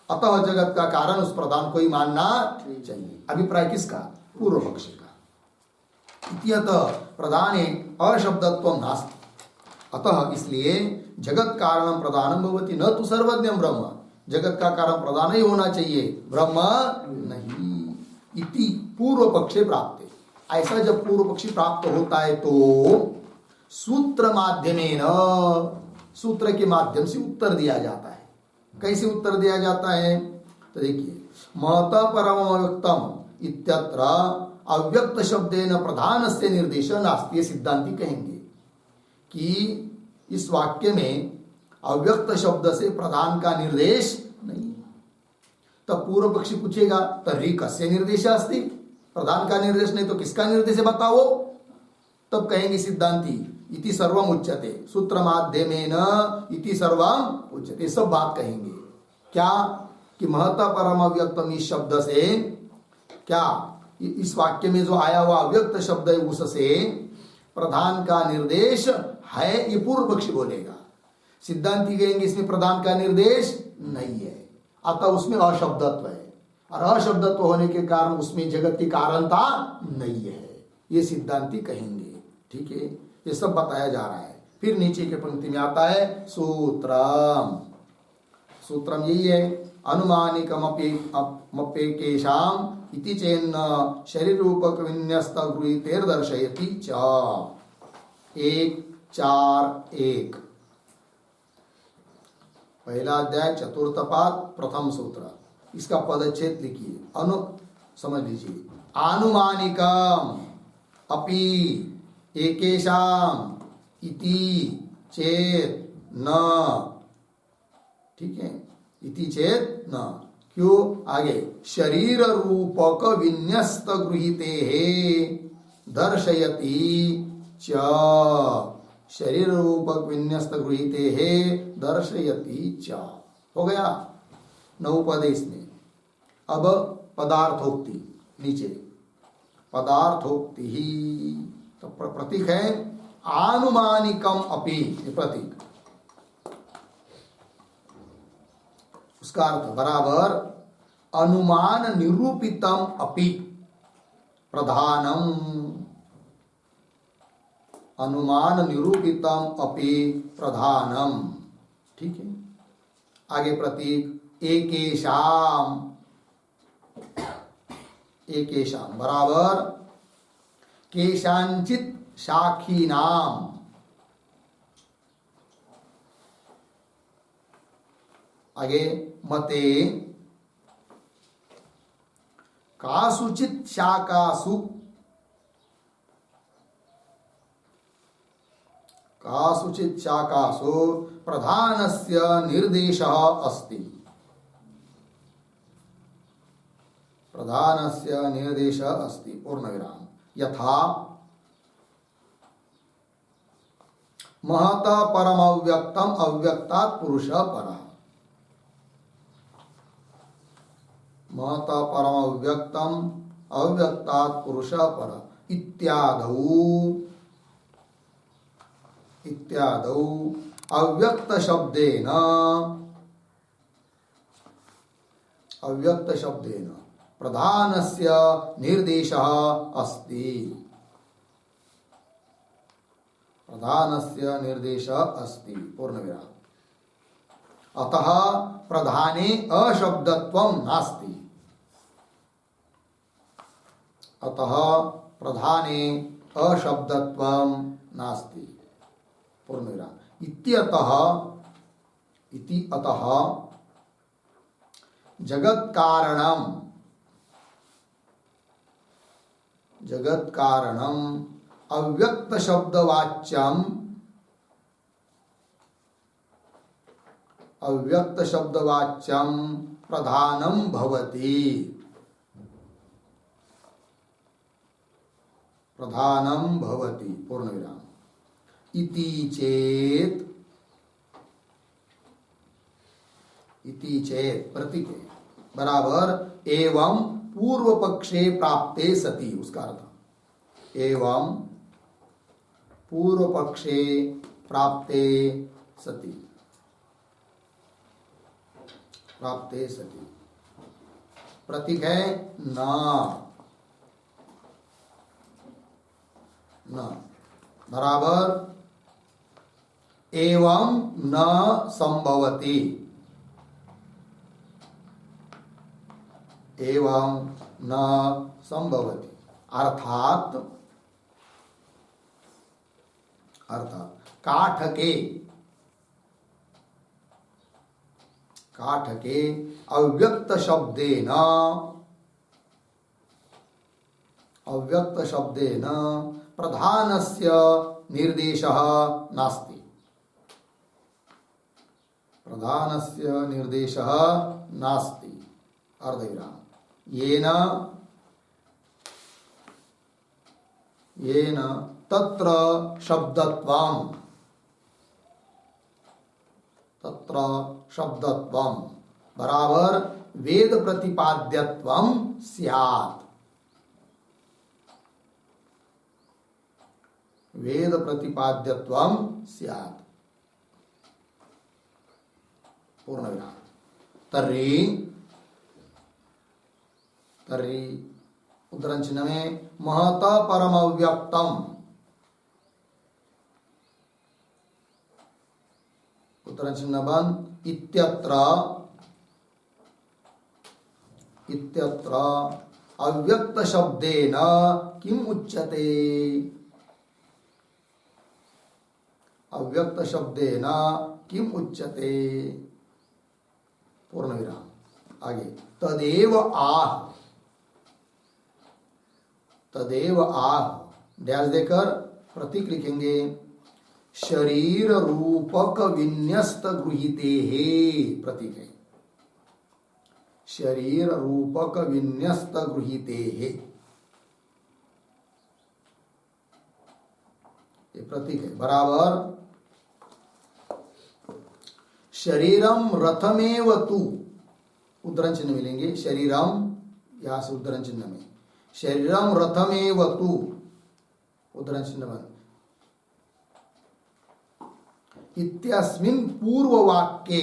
अतः जगत का कारण उस प्रधान को ही मानना चाहिए। अभिप्राय किसका? पूर्व पक्षी का। इत्यतः प्रधाने अशब्दत्व नास्ति, अतः इसलिए जगत कारणम प्रधानम भवति न तो सर्वज्ञम ब्रह्म, जगत का कारण प्रधान ही होना चाहिए, ब्रह्म नहीं। इति पूर्व पक्षे प्राप्त, ऐसा जब पूर्व पक्षी प्राप्त होता है तो सूत्र माध्यमेन, सूत्र के माध्यम से उत्तर दिया जाता है। कैसे उत्तर दिया जाता है? तो देखिए, महता परम अव्यक्तम इत्यत्र अव्यक्त शब्देन प्रधान से निर्देश नास्ति, सिद्धांति कहेंगे कि इस वाक्य में अव्यक्त शब्द से प्रधान का निर्देश नहीं। तब पूर्व पक्षी पूछेगा तर्हि कस्य निर्देश अस्ति, प्रधान का निर्देश नहीं तो किसका निर्देश बताओ? तब कहेंगे सिद्धांति इति सर्वम उच्यते, सूत्र माध्यमेन इति सर्वम उच्यते, सब बात कहेंगे। क्या कि महता परम अव्यक्तम इस शब्द से, क्या इस वाक्य में जो आया हुआ अव्यक्त शब्द है उससे प्रधान का निर्देश है, ये पूर्व पक्षी बोलेगा। सिद्धांति कहेंगे इसमें प्रधान का निर्देश नहीं है, अतः उसमें अशब्दत्व है, और अशब्दत्व होने के कारण उसमें जगत की कारणता नहीं है, ये सिद्धांति कहेंगे। ठीक है, ये सब बताया जा रहा है। फिर नीचे के पंक्ति में आता है सूत्रम, सूत्रम यही है अनुमानिकमप्येकेषाम् इति चेन्न शरीर रूपक विन्यस्त गृहीतेर दर्शयति च। 1-4-1 पहला अध्याय चतुर्थ पाद प्रथम सूत्र, इसका पदच्छेद लिखिए, समझ लीजिए। आनुमानिकम अपि एकेषाम इति चेत न, ठीक है, इति चेत न, क्यों? आगे शरीर रूपक विन्यस्त गृहीते दर्शयति च, शरीर रूपक विन्यस्त गृहीते दर्शयति च, हो गया। नवोपदेश में। अब पदार्थोक्ति नीचे, पदार्थोक्ति ही तो प्रतीक है आनुमानिकम अपि, ये प्रतीक, उसका अर्थ बराबर अनुमान निरूपितम अपि प्रधानम, अनुमान निरूपितम अपि प्रधानम। ठीक है, आगे प्रतीक एकेशाम, एकेशाम बराबर केशांचित शाखीनाम, आगे मते कासुचित शाखासु, कासुचित शाखासु प्रधानस्य निर्देशः अस्ति, प्रधानस्य निर्देशः अस्ति पूर्णविराम। यथा महत परमव्यक्तम अव्यक्तात् पुरुषः परः, महत परमव्यक्तम अव्यक्तात् पुरुषः परः इत्यादौ, इत्यादौ अव्यक्त शब्देन, अव्यक्त शब्देन प्रधानस्य निर्देशः अस्ति, प्रधानस्य निर्देशः अस्ति पूर्णविराम। अतः प्रधाने अशब्दत्वं नास्ति, अतः प्रधाने अशब्दत्वं नास्ति पूर्णविराम। इत्यतः, इति अतः जगत् कारणम, जगत् कारणम अव्यक्त शब्दवाच्यम, अव्यक्त शब्दवाच्यम प्रधानम भवति, प्रधानम भवति पूर्णविराम। इति चेत, इति चेत प्रतीक बराबर एवं पूर्व पक्षे प्राप्ते सति, उसका अर्थ एवं पूर्व पक्षे प्राप्ते सति, प्राप्ते सति प्रतीक है न, न बराबर एवं न संभवति, एवं न संभवति अर्थात, अर्थात काठके, काठके अव्यक्त शब्देन, अव्यक्त शब्देन प्रधानस्य निर्देशः नास्ति, प्रधानस्य निर्देशः नास्ति अर्धविराम। येन, येन तत्र शब्दत्वं, तत्र शब्दत्वं बराबर वेद प्रतिपाद्यत्वं स्यात्, वेद प्रतिपाद्यत्वं स्यात् पूर्णविराम। तर्हि, तर्हि उद्धरण चिन्ह में महत परमव्यक्तम, उद्धरण चिन्ह बंद, इत्यत्र, इत्यत्र अव्यक्त शब्देन किम उच्यते, अव्यक्त शब्देन किम उच्यते पूर्णविराम। आगे तदेव आह, तदेव आह डैश देकर प्रतीक लिखेंगे, शरीर रूपक विन्यस्त गृहीते हे, प्रतीक है शरीर रूपक विन्यस्त गृहीते हे, ये प्रतीक है बराबर शरीरम रथमेव तु, उद्धरण चिन्ह मिलेंगे। शरीरम, यहां से उद्धरण चिन्ह में, शरीरम रथमेव तु, उद्धरण चिन्ह बंद। इत्यस्मिन् पूर्व वाक्ये,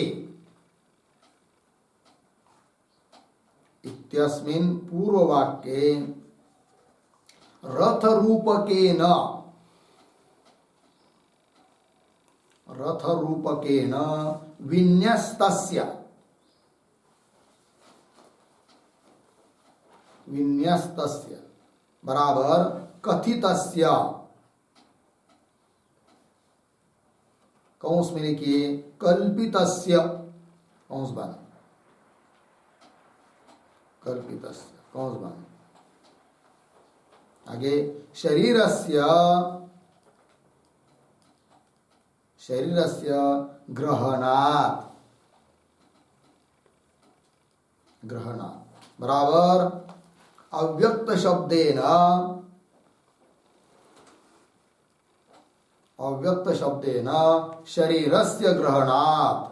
इत्यस्मिन् पूर्व वाक्ये रथ रूपकेन, रथ रूपकेन विन्यस्तस्य, विन्यस्तस्य बराबर कथितस्य, कौंस में लिखिए कल्पितस्य, कौंस बंद, कल्पितस्य कौंस बंद। आगे शरीरस्य, शरीरस्य ग्रहणात्, ग्रहणात् बराबर अव्यक्त शब्देन, अव्यक्त शब्देन शरीरस्य ग्रहणात्,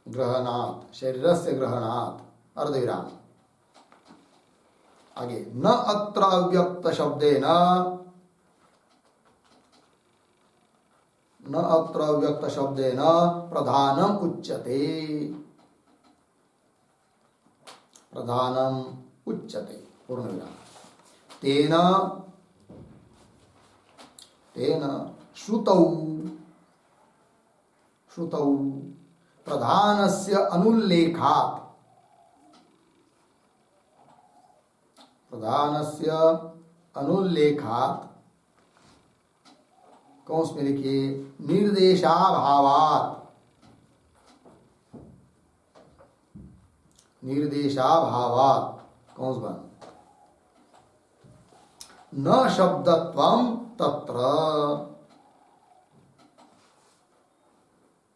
ग्रहणात् शरीरस्य ग्रहणात् अर्धविराम। आगे न अत्र अव्यक्त शब्देन, न अत्र अव्यक्त शब्देन प्रधानम उच्यते, प्रधानम उच्यते पूर्णविराम। तेन, तेन श्रुतौ, श्रुतौ प्रधानस्य अनुल्लेखात्, प्रधानस्य अनुल्लेखात् कौंस में लिखिए निर्देशाभावात्, निर्देशाभावात् कौंस बंद। न शब्दत्वं तत्र,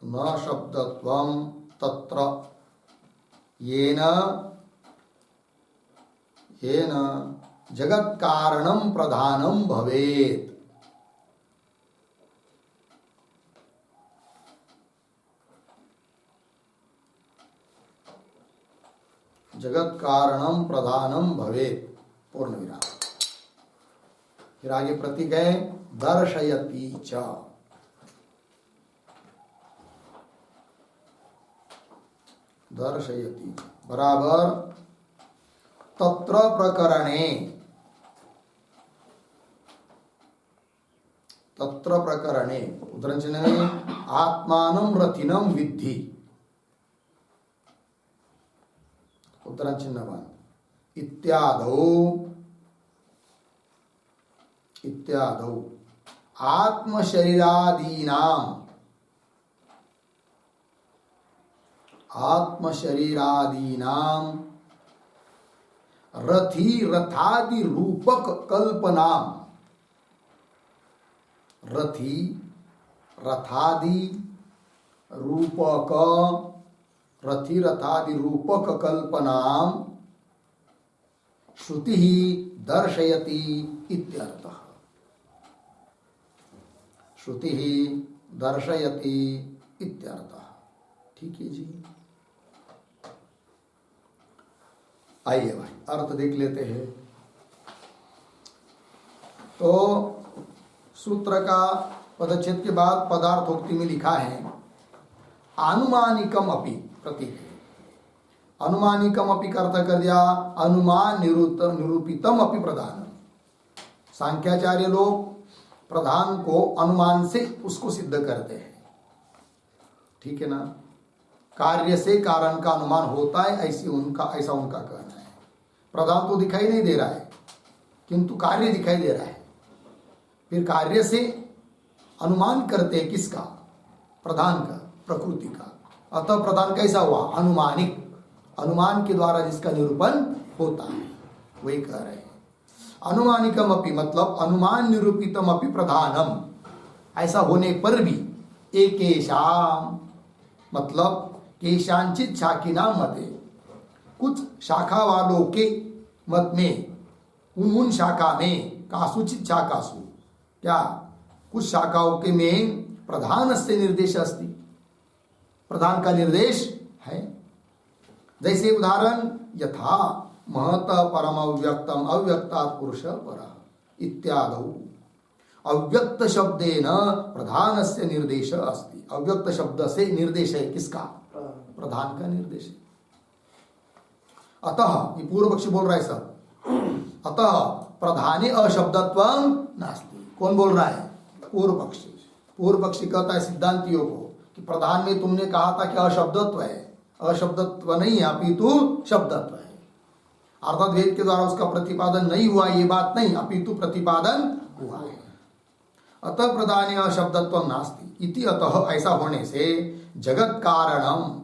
न शब्दत्वं तत्र येन, येन जगत्कारणं प्रधानं भवेत्, जगत्कारणं प्रधानं भवेत् पूर्णविराम। फिर आगे प्रतीक है दर्शयति च, दर्शयति बराबर तत्र प्रकरणे, तत्र प्रकरणे उद्धरण चिन्ह में आत्मानं रथिनं विद्धि, उद्धरण चिन्ह बंद। इत्यादौ, इत्यादौ आत्मशरीरादीनां, आत्मशरीरादीनां रथी रथादि रूपक कल्पनां, रथी रथादि रूपक, रथी रथादि रूपक कल्पनां श्रुति ही दर्शयति इत्यर्थः, श्रुति ही दर्शयति इत्यर्थः। ठीक है जी, आइए भाई अर्थ देख लेते हैं। तो सूत्र का पदच्छेद के बाद पदार्थोक्ति में लिखा है आनुमानिकम अपि प्रतीक है। अनुमानिकम अपि का अर्थ कर दिया अनुमान निरूपितम अपि प्रधान। सांख्याचार्य लोग प्रधान को अनुमान से उसको सिद्ध करते हैं, ठीक है ना। कार्य से कारण का अनुमान होता है, ऐसा उनका कहना है। प्रधान तो दिखाई नहीं दे रहा है किंतु कार्य दिखाई दे रहा है, फिर कार्य से अनुमान करते हैं किसका, प्रधान का, प्रकृति का। अतः प्रधान कैसा हुआ, अनुमानिक, अनुमान के द्वारा जिसका निरूपण होता है वही कह रहे हैं। अनुमानिकम अपि मतलब अनुमान निरूपितम अपि प्रधानम, ऐसा होने पर भी एकेशाम मतलब केशांचित शाखिनाम मते, कुछ शाखा वालों के मत में, उन शाखा में, कासुचित शाखासु, क्या कुछ शाखाओं के में प्रधान से निर्देश अस्ति, प्रधान का निर्देश है। जैसे उदाहरण यथा महत परम अव्यक्तम अव्यक्तात् पुरुष परः इत्यादौ अव्यक्त शब्देन प्रधानस्य निर्देश अस्ति। अव्यक्त शब्द से निर्देश है किसका? प्रधान का निर्देश है। अतः ये पूर्व पक्षी बोल रहा है सब। अतः प्रधाने अशब्दत्वं नास्ति। कौन बोल रहा है? पूर्व पक्षी। पूर्व पक्षी कहता है सिद्धांतियों को कि प्रधान में तुमने कहा था कि अशब्दत्व है, अशब्दत्व नहीं है अपितु शब्दत्व है। अर्थात वेद के द्वारा उसका प्रतिपादन नहीं हुआ ये बात नहीं, अपितु प्रतिपादन हुआ है। अतः प्रधाने अशब्दत्व नास्ति इति। अतः ऐसा होने से जगत कारणम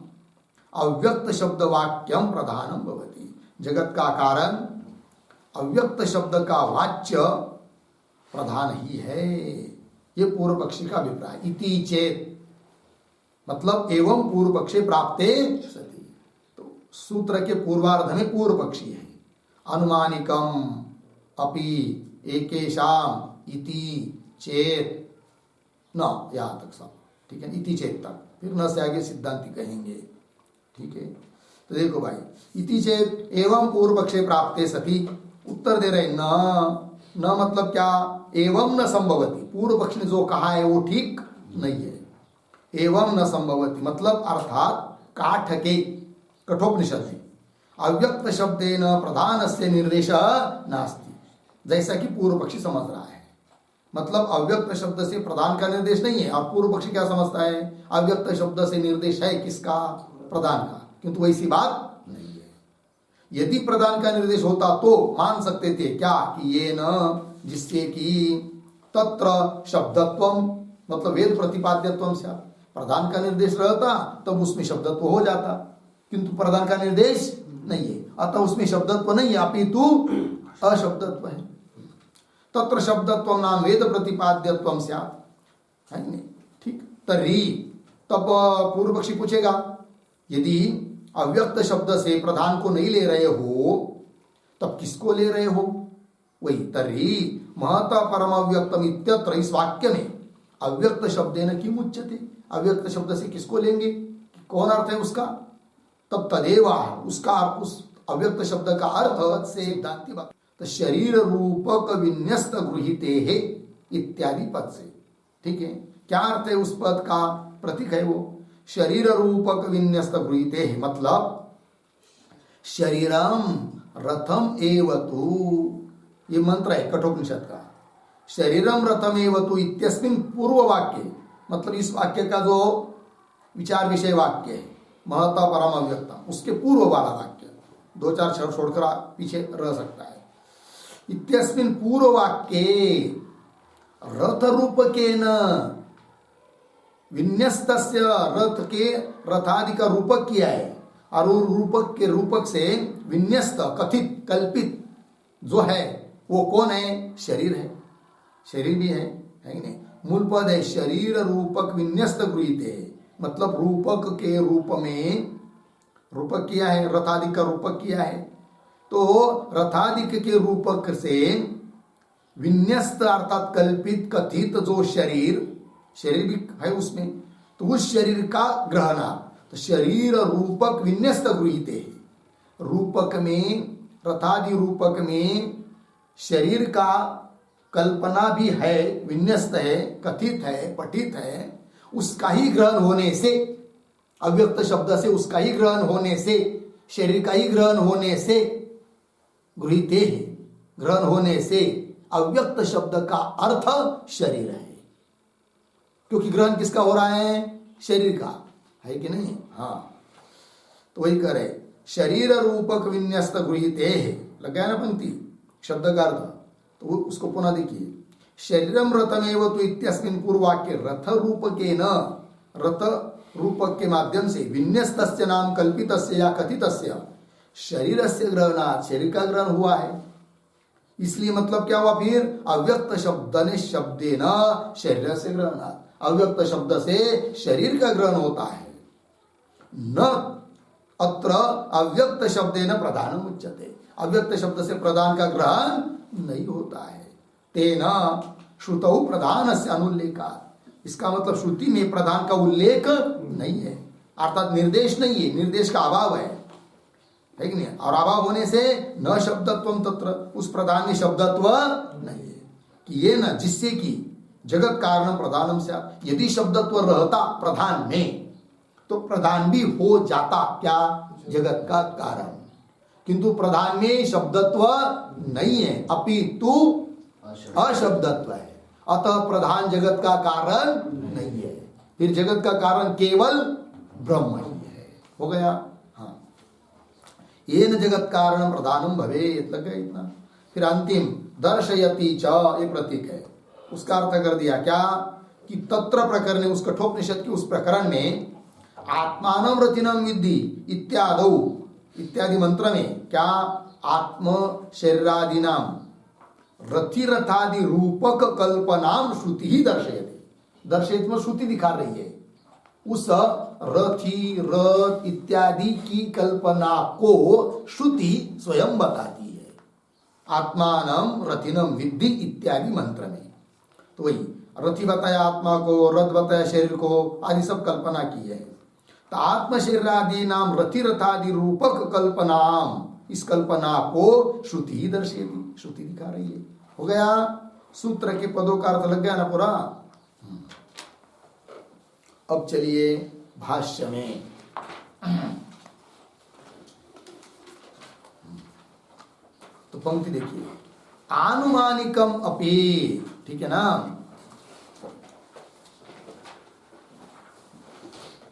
अव्यक्त शब्द वाक्यम प्रधानम भवति। जगत का कारण अव्यक्त शब्द का वाच्य प्रधान ही है। ये पूर्व पक्षी का अभिप्राय। इति चेत मतलब एवं पूर्व पक्षे प्राप्ते सति। तो सूत्र के पूर्वार्ध में पूर्व पक्षी है। अनुमानिकम अपि एकेशाम इति चेत न, यहां तक सब ठीक है। इति चेत तक, फिर न से आगे सिद्धांति कहेंगे। ठीक है, तो देखो भाई, इति चेत एवं पूर्व पक्षे प्राप्ते सति उत्तर दे रहे न मतलब क्या? एवं न संभवती। पूर्व पक्ष ने जो कहा है वो ठीक नहीं है। एवं न संभवती मतलब अर्थात काठ के कठोपनिषद में अव्यक्त शब्देन प्रधानस्य निर्देश नास्ति, जैसा कि पूर्व पक्षी समझ रहा है। मतलब अव्यक्त शब्द से प्रधान का निर्देश नहीं है। और पूर्व पक्षी क्या समझता है? अव्यक्त शब्द से निर्देश है किसका? प्रधान का। किंतु वैसी बात नहीं है। यदि प्रधान का निर्देश होता तो मान सकते थे क्या कि ये न, जिससे कि तत्र शब्दत्वम मतलब वेद प्रतिपाद्यत्वम से प्रधान का निर्देश रहता तब उसमें शब्दत्व हो जाता, किंतु प्रधान का निर्देश नहीं है, अतः उसमें शब्दत्व नहीं है अपितु अशब्दत्व है। तत्र शब्दत्व नाम वेद प्रतिपाद्यत्वम स्यात्, है नहीं? ठीक, तर्हि तब पूर्व पक्षी पूछेगा यदि अव्यक्त शब्द से प्रधान को नहीं ले रहे हो तब किसको ले रहे हो? वही तर्हि महता परम अव्यक्तम इत्यत्र, इस वाक्य में अव्यक्त शब्देन किम उच्यते, अव्यक्त शब्द से किसको लेंगे? कौन अर्थ है उसका? तब तदेव उसका उस अव्यक्त शब्द का अर्थ से सिद्धांति बात तो शरीर रूपक विन्यस्त गृहीते है इत्यादि पद से। ठीक है, क्या अर्थ है उस पद का? प्रतीक है वो शरीर रूपक विन्यस्त गृहीते है, मतलब शरीरम रथम एवतु, ये मंत्र है कठोपनिषद का। शरीरम रथम एवतु इत्यस्मिन पूर्व वाक्य, मतलब इस वाक्य का जो विचार विषय वाक्य है महता परम अव्यक्तम, उसके पूर्व वाला वाक्य 2-4 शब्द छोड़कर पीछे रह सकता है। इत्यस्मिन पूर्व वाक्ये रथ रूपकेन विन्यस्तस्य, रथ के रथादि का रूपक किया है और रूपक के रूपक से विन्यस्त कथित कल्पित जो है वो कौन है? शरीर है। शरीर भी है कि नहीं? मूल पद है शरीर रूपक विन्यस्त गृहीते, मतलब रूपक के रूप में रूपक किया है, रथादि का रूपक किया है। तो रथादि के रूपक से विन्यस्त अर्थात कल्पित कथित जो शरीर भी है उसमें, तो उस शरीर का ग्रहणा, तो शरीर रूपक विन्यस्त गृहीते, रूपक में रथादि रूपक में शरीर का कल्पना भी है, विन्यस्त है, कथित है, पठित है, उसका ही ग्रहण होने से, अव्यक्त शब्द से उसका ही ग्रहण होने से, शरीर का ही ग्रहण होने से गृहीते है, ग्रहण होने से अव्यक्त शब्द का अर्थ शरीर है, क्योंकि ग्रहण किसका हो रहा है? शरीर का, है कि नहीं? हाँ, तो वही करे शरीर रूपक विन्यस्त गृहीते है, लग गया ना पंक्ति शब्द का अर्थ। तो उसको पुनः देखिए, शरीरम रथमेव तो इत्यस्मिन पूर्ववाक्य रथ रूपके न, रथ रूपक के माध्यम से विन्यस्तस्य नाम कल्पितस्य या कथितस्य शरीरस्य ग्रहणात्, शरीर का ग्रहण हुआ है। इसलिए मतलब क्या हुआ फिर? अव्यक्त शब्दने शब्देन शरीर से ग्रहणात्, अव्यक्त शब्द से शरीर का ग्रहण होता है। न अत्र अव्यक्त शब्देन प्रधानम उच्यते, अव्यक्त शब्द से प्रधान का ग्रहण नहीं होता है। तेना श्रुतौ प्रधान से अनुल्लेखात्, इसका मतलब श्रुति में प्रधान का उल्लेख नहीं है। अर्थात निर्देश नहीं है, निर्देश का अभाव है कि नहीं? और अभाव होने से न शब्दत्वम तत्र, उस प्रधान में शब्दत्व नहीं है कि ये न जिससे कि जगत कारण प्रधानम से, यदि शब्दत्व रहता प्रधान में तो प्रधान भी हो जाता क्या, जगत का कारण, किंतु प्रधान में शब्दत्व नहीं है, अपितु अशब्दत्व है, अतः प्रधान जगत का कारण नहीं है, फिर जगत का कारण केवल ब्रह्म ही है। हो गया? हाँ, ये न जगत कारण प्रधानम भवेत्, लग गया इतना। फिर अंतिम दर्शयति च, ये प्रतीक है, उसका अर्थ कर दिया क्या कि तत्र प्रकरण, उस कठोपनिषद के उस प्रकरण में आत्मानं रतिनं विद्धि इत्यादौ, इत्यादि मंत्र में क्या आत्म शरीरादीनाम रथिरथादि रूपक कल्पनाम श्रुति ही दर्शयति, दर्शयति में श्रुति दिखा रही है, उस रथी रथ इत्यादि की कल्पना को श्रुति स्वयं बताती है, आत्मानं रथिनं विद्धि इत्यादि मंत्र में। तो वही रथी बताया आत्मा को, रथ बताया शरीर को, आदि सब कल्पना की है। तो आत्म शरीरादि नाम रथि रथादि रूपक कल्पनाम, इस कल्पना को श्रुति ही दर्शेती, श्रुति दिखा रही है। हो गया? सूत्र के पदों का अर्थ लग गया ना पूरा। अब चलिए भाष्य में। तो पंक्ति देखिए, आनुमानिकम अपि, ठीक है ना,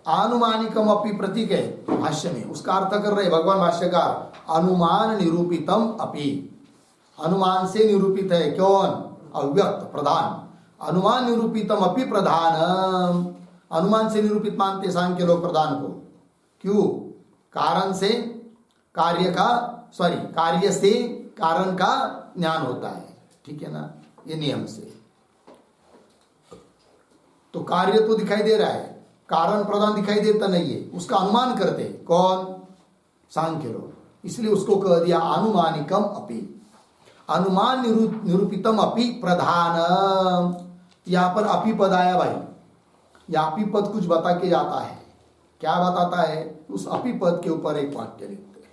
आनुमानिकम अपि प्रतीक है भाष्य में, उसका अर्थ कर रहे भगवान भाष्यकार, अनुमान निरूपितम अपि, अनुमान से निरूपित है कौन, अव्यक्त प्रधान, अनुमान निरूपितम अपि प्रधानम, अनुमान से निरूपित मानते सांख्य लोग प्रधान को, क्यों, कारण से कार्य का, सॉरी कार्य से कारण का ज्ञान होता है, ठीक है ना, ये नियम से। तो कार्य तो दिखाई दे रहा है, कारण प्रधान दिखाई देता नहीं है, उसका अनुमान करते कौन, सांख्य लोग, इसलिए उसको कह दिया अनुमानिकम अपि, अनुमान निरूपितम अपि प्रधानम। यहां पर अपि पद आया भाई, यह अपि पद कुछ बता के जाता है, क्या बताता है, उस अपि पद के ऊपर एक वाक्य लिखते हैं,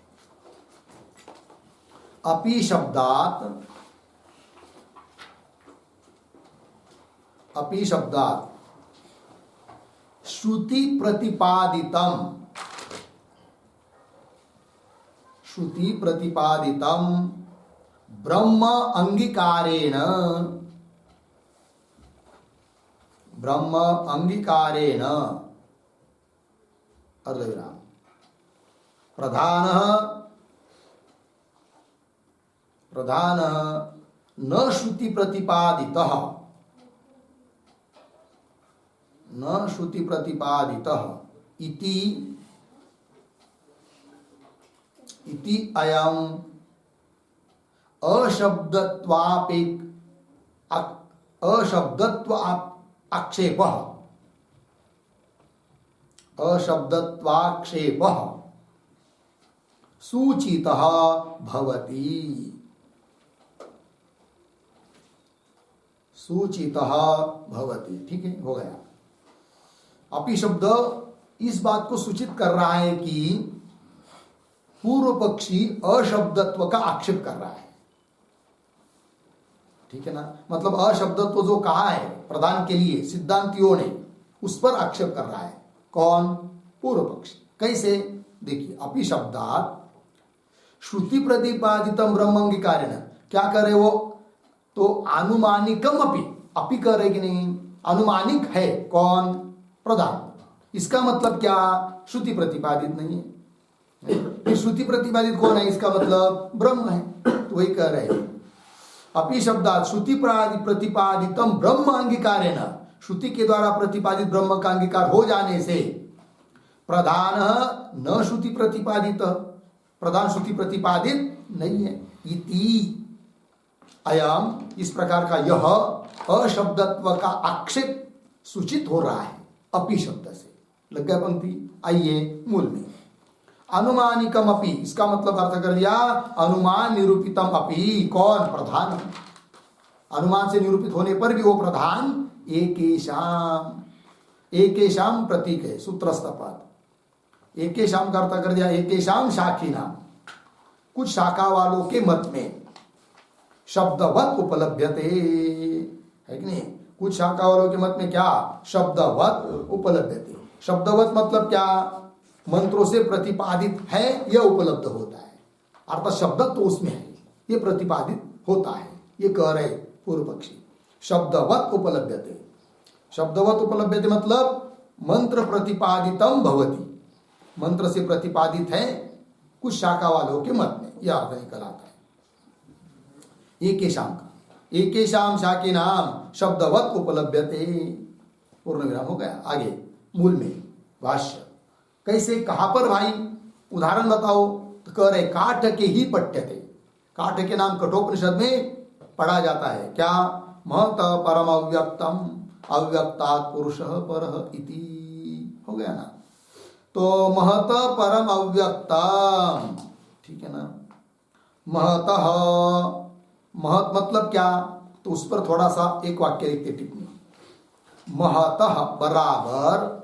अपि शब्दात, अपि शब्दात श्रुति प्रतिपादितम, श्रुति प्रतिपादितम ब्रह्म अंगीकारेण, ब्रह्म अंगीकारेण अर्धविराम प्रधान, प्रधान न श्रुति प्रतिपादितः, न श्रुति प्रतिपादितः इति, इति अयम अशब्दत्वापेक, अशब्दत्व आक्षेपः, अशब्दत्वाक्षेपः सूचितः भवति, सूचितः भवति, ठीक है, हो गया। अपि शब्द इस बात को सूचित कर रहा है कि पूर्व पक्षी अशब्दत्व का आक्षेप कर रहा है, ठीक है ना, मतलब अशब्दत्व जो कहा है प्रधान के लिए सिद्धांतियों ने, उस पर आक्षेप कर रहा है कौन, पूर्व पक्षी। कैसे, देखिए, अपि शब्दात श्रुति प्रतिपादितम ब्रह्म अंगीकारेण, क्या करे वो, तो अनुमानिकम अपि, अपि कह रहे कि नहीं, अनुमानिक है कौन, प्रधान, इसका मतलब क्या, श्रुति प्रतिपादित नहीं है, श्रुति प्रतिपादित कौन है, इसका मतलब ब्रह्म है, तो वही कह रहे हैं अपि शब्दात श्रुति प्रतिपादितम ब्रह्म अंगीकारेण, श्रुति के द्वारा प्रतिपादित ब्रह्म का अंगीकार हो जाने से प्रधान न श्रुति प्रतिपादित, प्रधान श्रुति प्रतिपादित नहीं है, इति अयम, इस प्रकार का यह अशब्दत्व का आक्षेप सूचित हो रहा है अपि शब्द से। लग गया पंक्ति? आइए मूल में, अनुमानिकम अपि, इसका मतलब अर्थ कर लिया अनुमान निरूपितम अपि, कौन, प्रधान, अनुमान से निरूपित होने पर भी वो प्रधान, एकेशाम, एकेशाम प्रतीक है सूत्रस्थ पद, एकेशाम का अर्थ कर दिया एकेशाम शाखी नाम, कुछ शाखा वालों के मत में शब्दवत उपलभ्यते, है कि नहीं? कुछ शाखा वालों के मत में क्या शब्दवत उपलभ्यते। शब्दवत मतलब क्या? मंत्रों से प्रतिपादित है यह उपलब्ध होता है, अर्थात शब्द तो उसमें है, ये प्रतिपादित होता है, ये कह रहे पूर्व पक्षी। शब्दवत उपलभ्यते, शब्दवत उपलभ्यते मतलब मंत्र प्रतिपादितम भवति, मंत्र से प्रतिपादित है कुछ शाखा वालों के मत में, यह अर्थ निकल आता है एकेशाम का। एकेशाम शाखी नाम शब्दवत उपलभ्यते, पूर्ण विराम हो गया। आगे मूल में भाष्य कैसे, कहां पर भाई, उदाहरण बताओ। तो कह रहे काठ के ही पठ्यते, काठ के नाम कठोपनिषद में पढ़ा जाता है क्या? महत परम अव्यक्तम अव्यक्तात् पुरुषः परः इति, हो गया ना। तो महत परम अव्यक्तम, ठीक है ना। महतः, महत मतलब क्या? तो उस पर थोड़ा सा एक वाक्य लिखते टिप्पणी। महतः बराबर,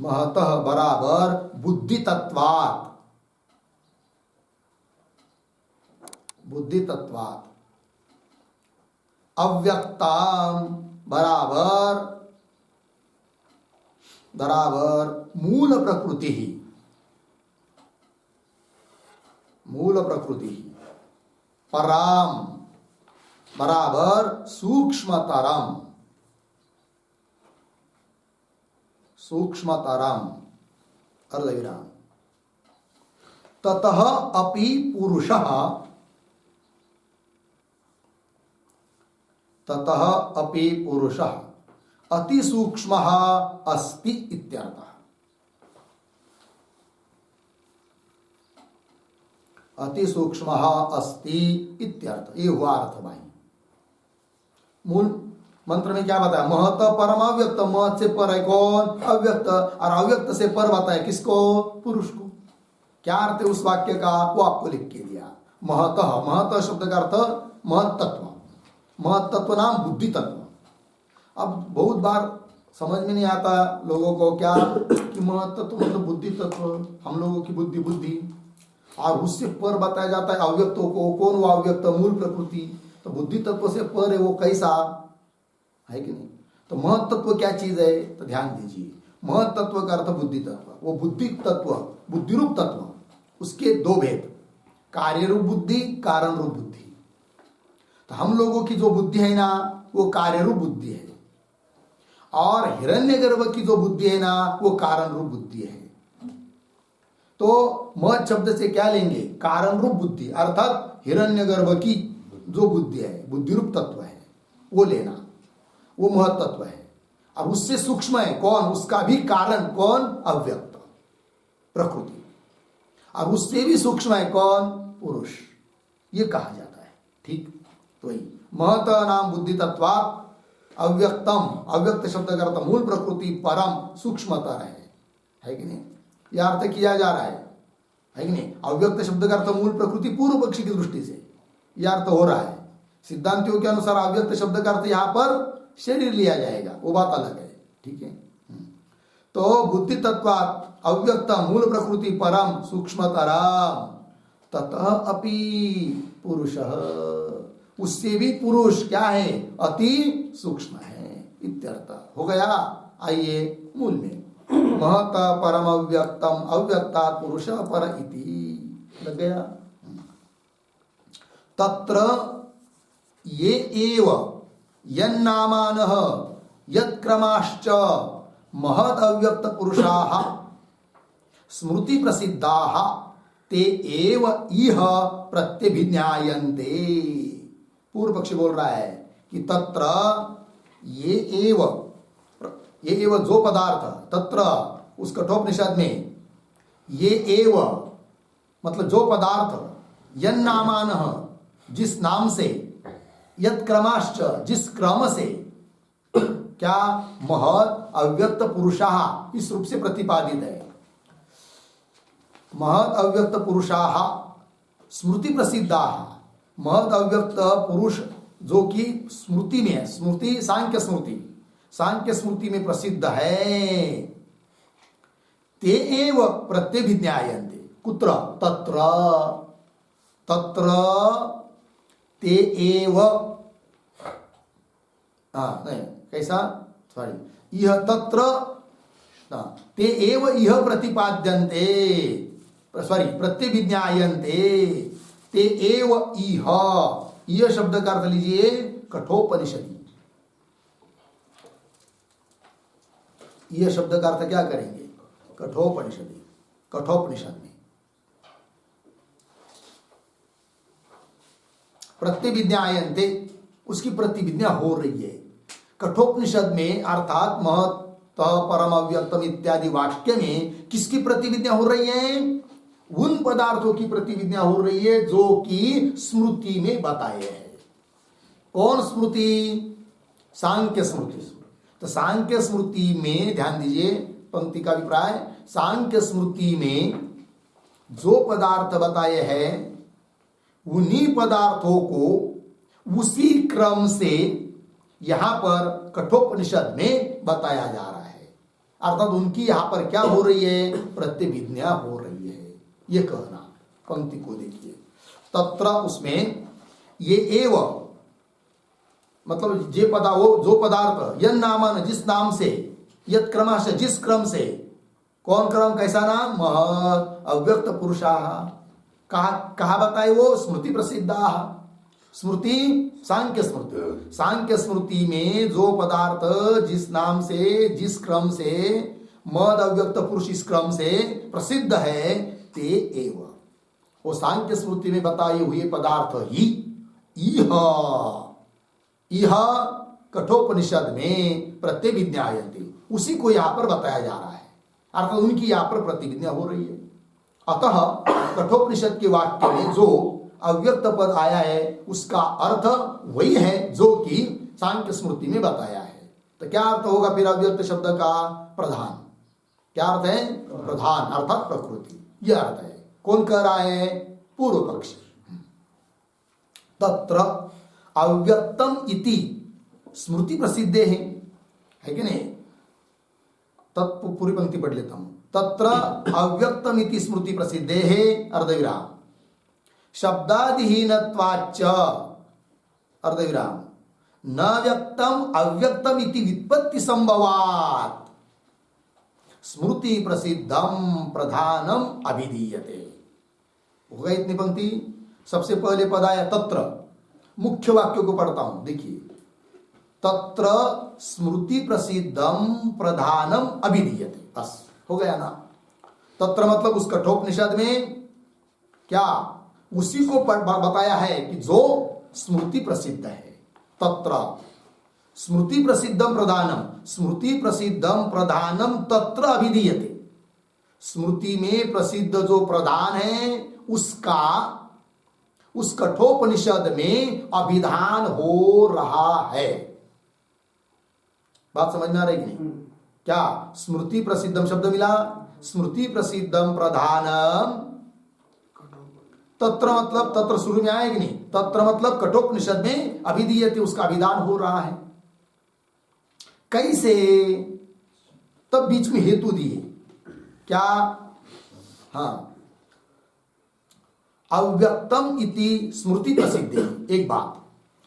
महतः बराबर बुद्धि तत्वात्, बुद्धि तत्वात्। अव्यक्ताम बराबर बराबर मूल प्रकृति ही, मूल प्रकृति ही। पराम बराबर सूक्ष्मतरम, सूक्ष्मतरम अर्धविराम। ततः अपि पुरुषः, ततः अपि पुरुषः अति सूक्ष्मः अस्ति इत्यर्थः। अति सूक्ष्मः अस्ति इत्यर्थ, ये हुआ अर्थ भाई। मूल मंत्र में क्या बताया? महत परम अव्यक्त, महत से पर है कौन? अव्यक्त, और अव्यक्त से पर बताया किसको? पुरुष को। क्या अर्थ है उस वाक्य का? वो आपको लिख के दिया। महतः, महत शब्द का अर्थ महत तत्व, महत तत्व नाम बुद्धि तत्व। अब बहुत बार समझ में नहीं आता लोगों को क्या कि महत तत्व मतलब बुद्धि तत्व, हम लोगों की बुद्धि बुद्धि, और उससे पर बताया जाता है अव्यक्तों को। कौन वो अव्यक्त? मूल प्रकृति। तो बुद्धि तत्व से पर है वो कैसा है कि नहीं? तो महत तत्व क्या चीज है? तो ध्यान दीजिए, महत तत्व का अर्थ बुद्धि तत्व। वो बुद्धि तत्व, बुद्धि रूप तत्व, उसके दो भेद, कार्य रूप बुद्धि, कारण रूप बुद्धि। तो हम लोगों की जो बुद्धि है ना वो कार्य रूप बुद्धि है, और हिरण्यगर्भ की जो बुद्धि है ना वो कारण रूप बुद्धि है। तो महत शब्द से क्या लेंगे? कारण रूप बुद्धि, अर्थात हिरण्यगर्भ की जो बुद्धि है, बुद्धि रूप तत्व है, वो लेना, वो महत तत्व है। और उससे सूक्ष्म है कौन? उसका भी कारण कौन? अव्यक्त प्रकृति। और उससे भी सूक्ष्म है कौन? पुरुष, ये कहा जाता है। ठीक, तो वही महत नाम बुद्धि तत्वात् अव्यक्तम, अव्यक्त शब्द का अर्थ मूल प्रकृति, परम सूक्ष्मतर है कि नहीं? यह अर्थ किया जा रहा है कि नहीं? अव्यक्त शब्द का अर्थ मूल प्रकृति पूर्व पक्षी की दृष्टि से यह अर्थ हो रहा है। सिद्धांतियों के अनुसार अव्यक्त शब्द का अर्थ यहां पर शरीर लिया जाएगा, वो बात अलग है। ठीक है, तो बुद्धि तत्वात् अव्यक्त मूल प्रकृति परम सूक्ष्मतरम, ततः अपि पुरुषः, उससे भी पुरुष क्या है? अति सूक्ष्म है इत्यर्थ हो गया। आइए मूल में, महत परम अव्यक्तम अव्यक्तात् पुरुष पर इति लग गया। तत्र ये एव यन्नामानः यत्क्रमाश्च महद अव्यक्त पुरुषाः स्मृति प्रसिद्धाः ते एव इह प्रत्यभिज्ञायन्ते। पूर्व पक्षी बोल रहा है कि तत्र ये एव जो पदार्थ, तत्र उस कठोपनिषद में ये एव मतलब जो पदार्थ, यन्नामानः जिस नाम से, यत् क्रमाश्च जिस क्रम से, क्या? महत् अव्यक्त पुरुषाः इस रूप से प्रतिपादित है। महत् अव्यक्त पुरुषाः स्मृति प्रसिद्धाः, महत् अव्यक्त पुरुष जो कि स्मृति में है, स्मृति सांख्य स्मृति, सांख्य स्मृति में प्रसिद्ध है। ते एव प्रत्यभिज्ञायन्ते कुत्र तत्र तत्र ते एव नहीं कैसा सॉरी यह तत्र ते एव यह प्रतिपाद्यन्ते सॉरी प्रत्यभिज्ञायन्ते ते एव इह यह शब्द का अर्थ लीजिए कठोपनिषदि। यह शब्द का अर्थ क्या करेंगे कठोपनिषदि कठोपनिषद में प्रतिविज्ञायन्ते उसकी प्रतिविज्ञा हो रही है। कठोपनिषद में अर्थात महत परम अव्यक्तम इत्यादि वाक्य में किसकी प्रतिविज्ञा हो रही है उन पदार्थों की प्रतिविज्ञा हो रही है जो कि स्मृति में बताए हैं। कौन स्मृति सांख्य स्मृति। तो सांख्य स्मृति में ध्यान दीजिए पंक्ति का अभिप्राय सांख्य स्मृति में जो पदार्थ बताए हैं उन्हीं पदार्थों को उसी क्रम से यहां पर कठोपनिषद में बताया जा रहा है। अर्थात उनकी यहां पर क्या हो रही है प्रतिविज्ञा हो रही है। ये कहना पंक्ति को देखिए तत्र उसमें ये एव मतलब जे पदा वो जो पदार्थ यन नामन जिस नाम से यत क्रमश जिस क्रम से कौन क्रम कैसा नाम महत् अव्यक्त पुरुषा कहा बताए वो स्मृति प्रसिद्धा स्मृति सांख्य स्मृति में जो पदार्थ जिस नाम से जिस क्रम से मद अव्यक्त पुरुष इस क्रम से प्रसिद्ध है ते एव वो सांख्य स्मृति में बताए हुए पदार्थ ही यह कठोपनिषद में प्रत्यभिज्ञायन्ते उसी को यहां पर बताया जा रहा है। अर्थात उनकी यहां पर प्रतिविज्ञा हो रही है। अतः कठोपनिषद के वाक्य में जो अव्यक्त पद आया है उसका अर्थ वही है जो कि सांख्य स्मृति में बताया है। तो क्या अर्थ होगा फिर अव्यक्त शब्द का प्रधान। क्या अर्थ है प्रधान अर्थात प्रकृति यह अर्थ है। कौन कह रहा है पूर्व पक्षी। तत्र अव्यक्तम इति स्मृति प्रसिद्धे है कि नहीं। पूरी पंक्ति पढ़ लेता हूं। तत्र अव्यक्तम इति स्मृति प्रसिद्धे है अर्धविराम शब्दादिहीनत्वाच्च अर्धविराम न व्यक्तम अव्यक्तम इति व्युत्पत्ति संभवात् स्मृति प्रसिद्धम प्रधानम अभिधीयते। हो गई इतनी पंक्ति। सबसे पहले पद आया तत्र। मुख्य वाक्यों को पढ़ता हूं देखिए तत्र स्मृति प्रसिद्धम प्रधानम अभिधीयते बस हो गया ना। तत्र मतलब उस कठोपनिषद में क्या उसी को बताया है कि जो स्मृति प्रसिद्ध है। तत्र स्मृति प्रसिद्धम प्रधानम तत्र अभिधीयते। स्मृति में प्रसिद्ध जो प्रधान है उसका उस कठोपनिषद में अभिधान हो रहा है। बात समझ में आ रही कि नहीं। क्या स्मृति प्रसिद्धम शब्द मिला स्मृति प्रसिद्धम प्रधानम तत्र मतलब तत्र शुरू में आएगी नहीं। तत्र मतलब कठोपनिषद में अभिधीयते उसका अभिधान हो रहा है। कैसे तब बीच में हेतु दिए क्या हाँ अव्यक्तम इति स्मृति प्रसिद्ध है। एक बात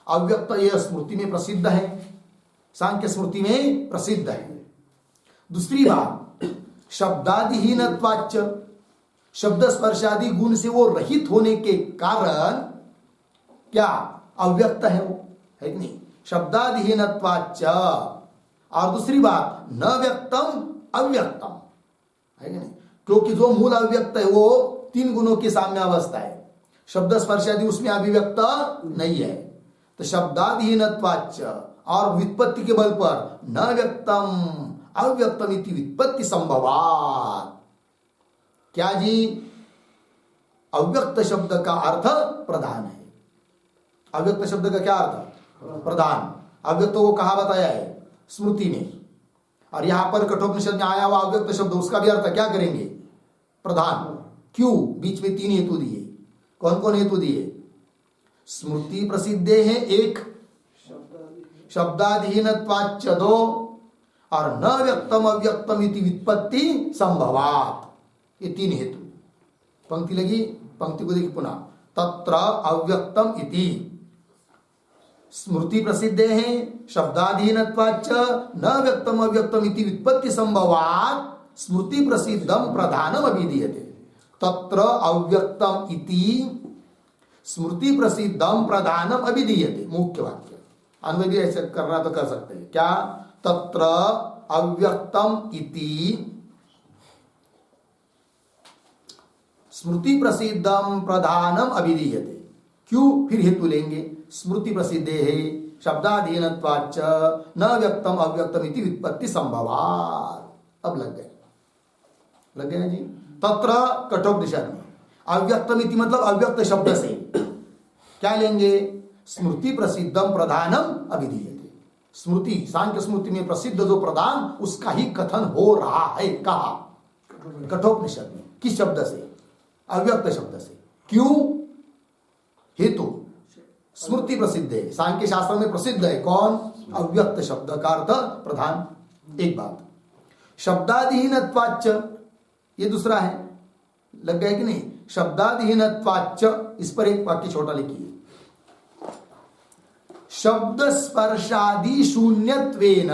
अव्यक्त यह स्मृति में प्रसिद्ध है सांख्य स्मृति में प्रसिद्ध है। दूसरी बात शब्दादिहीनत्वाच्च शब्द स्पर्शादि गुण से वो रहित होने के कारण क्या अव्यक्त है वो है कि नहीं शब्दादिहीनत्वाच्च। और दूसरी बात न व्यक्तम अव्यक्तम है कि नहीं क्योंकि जो मूल अव्यक्त है वो तीन गुणों की साम्य अवस्था है। शब्द स्पर्शादि उसमें अभिव्यक्त नहीं है। तो शब्दादिहीनत्वाच्च और व्युत्पत्ति के बल पर न व्यक्तम अव्यक्तम इति व्युत्पत्ति संभवात्। क्या जी अव्यक्त शब्द का अर्थ प्रधान है। अव्यक्त शब्द का क्या अर्थ प्रधान। अव्यक्त को कहा बताया है स्मृति में और यहां पर कठोपनिषद में आया हुआ अव्यक्त शब्द उसका भी अर्थ क्या करेंगे प्रधान। क्यों बीच में तीन हेतु दिए। कौन कौन हेतु दिए स्मृति प्रसिद्धे है एक शब्दाधीनत्वाच्च दो और न व्यक्तम अव्यक्तम इति व्युत्पत्ति संभवात, ये तीन हेतु। पंक्ति लगी, पंक्ति को देखिए पुनः, तत्र अव्यक्तम इति स्मृति प्रसिद्धे हैं शब्दाधीनत्वाच्च न व्यक्तम अव्यक्तम इति व्युत्पत्ति संभवात स्मृति प्रसिद्धम प्रधानम अभिधीयते। तत्र अव्यक्तम इति स्मृति प्रसिद्धम प्रधानम अभिधीयते, मुख्य वाक्य। अन्वय भी ऐसे करना तो कर सकते हैं, क्या? तत्र अव्यक्तम इति स्मृति प्रसिद्धम प्रधानम अभिधीयते। क्यों? फिर हेतु लेंगे, स्मृति प्रसिद्धे है शब्दाधीनत्वाच्च न व्यक्तम अव्यक्तम इति व्युत्पत्ति संभवात। अब लग गए ना जी। तत्र कठोपनिषद में अव्यक्तम इति मतलब अव्यक्त शब्द से क्या लेंगे? स्मृति प्रसिद्धम प्रधानम अभिधीयते। स्मृति, सांख्य स्मृति में प्रसिद्ध जो प्रधान, उसका ही कथन हो रहा है। कहा? कठोपनिषद में। किस शब्द से? अव्यक्त शब्द से। क्यों? हेतु स्मृति प्रसिद्ध है, सांख्य शास्त्र में प्रसिद्ध है। कौन? अव्यक्त शब्द का अर्थ प्रधान। एक बात। शब्दाधीनत्वाच्च, ये दूसरा है। लग गया कि नहीं? शब्दाधीनत्वाच्च, इस पर एक वाक्य छोटा लिखिए। शब्द स्पर्शादि शून्यत्वेन,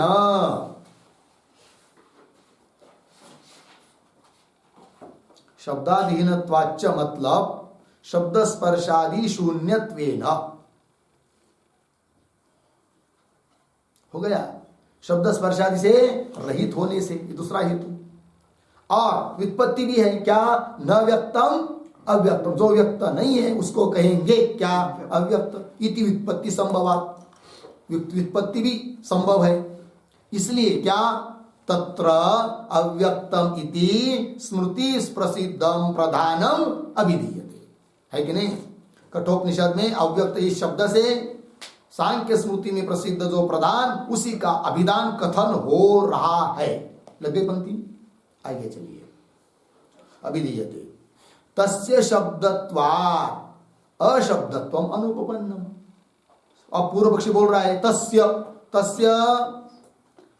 शब्दाधीनत्वाच्च मतलब शब्द स्पर्शादि शून्यत्वेन, हो गया। शब्द स्पर्शादि से रहित होने से, ये दूसरा हेतु। और व्युत्पत्ति भी है, क्या? न व्यक्तम अव्यक्तम, जो व्यक्त नहीं है उसको कहेंगे क्या? अव्यक्त। इति व्युत्पत्ति संभवात, व्युत्पत्ति भी संभव है। इसलिए क्या? तत्र अव्यक्तम इति स्मृति प्रसिद्धम प्रधानम अभिधीयते, है कि नहीं? कठोपनिषद में अव्यक्त इस शब्द से सांख्य स्मृति में प्रसिद्ध जो प्रधान, उसी का अभिधान कथन हो रहा है। लगे पंक्ति? आगे चलिए। अभिधीयते तस्य शब्दत्वात् अशब्दत्वम अनुपपन्नम। अब पूर्व पक्षी बोल रहा है तस्य, तस्य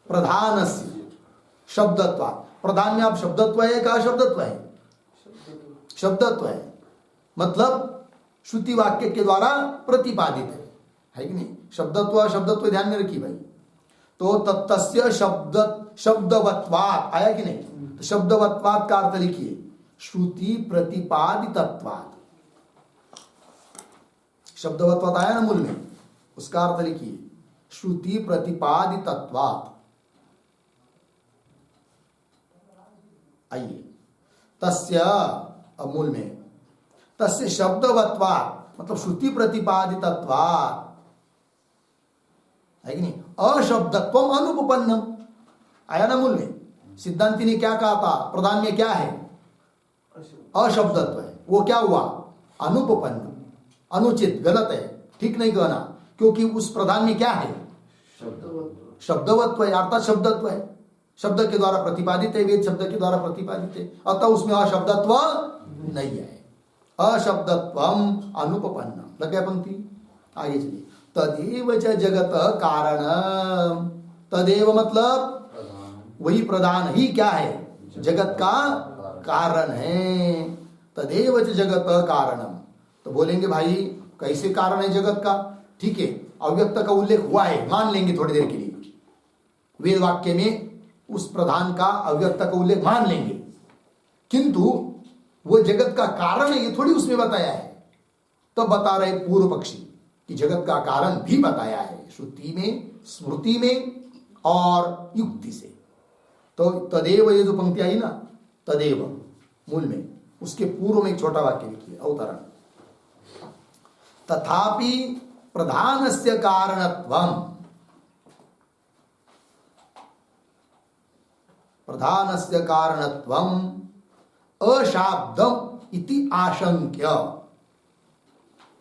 प्रधानस्य शब्दत्वात्। प्रधान में आप शब्दत्व है का अशब्दत्व है? शब्दत्व है, मतलब श्रुति वाक्य के द्वारा प्रतिपादित है कि नहीं? शब्दत्व शब्दत्व ध्यान में रखिए भाई। तो तस्य शब्दवत्वात् आया कि नहीं? तो शब्दवत्वात् का अर्थ लिखिए श्रुति प्रतिपादितत्वात्। शब्दवत्वात् आया ना मूल में, उसका अर्थ लिखिए श्रुति प्रतिपादितत्वात्। आइए, तस्य, अब मूल में तस्य शब्दवत्वात् मतलब श्रुति प्रतिपादितत्वात्, है कि नहीं? अशब्दत्वम अनुपपन्नम आया ना मूल में। सिद्धांति ने क्या कहा था? प्रधान में क्या है? अशब्दत्व है। वो क्या हुआ? अनुपपन्न, अनुचित, गलत है, ठीक नहीं कहना, क्योंकि उस प्रधान में क्या है? शब्दवत्व है, अर्थात शब्दत्व है, शब्द के द्वारा प्रतिपादित है, वेद शब्द के द्वारा प्रतिपादित है, अतः उसमें अशब्दत्व नहीं है। अशब्दत्वम अनुपपन्न। लग गया पंक्ति? आगे चलिए। तदेव च जगत कारण, तदेव मतलब वही प्रधान ही क्या है? जगत का कारण है। तदेव च जगत कारणम। तो बोलेंगे भाई कैसे कारण है जगत का? ठीक है, अव्यक्त का उल्लेख हुआ है, मान लेंगे थोड़ी देर के लिए। वेद वाक्य में उस प्रधान का अव्यक्त का उल्लेख मान लेंगे, किंतु वो जगत का कारण है ये थोड़ी उसमें बताया है। तब बता रहे पूर्व पक्षी कि जगत का कारण भी बताया है श्रुति में, स्मृति में और युक्ति से। तो तदेव, ये जो पंक्ति आई ना, तदेव मूल में, उसके पूर्व में एक छोटा वाक्य लिखिए, अवतरण। तथापि प्रधानस्य कारणत्वम, प्रधानस्य कारणत्वम अशाब्दम इति आशंक्य,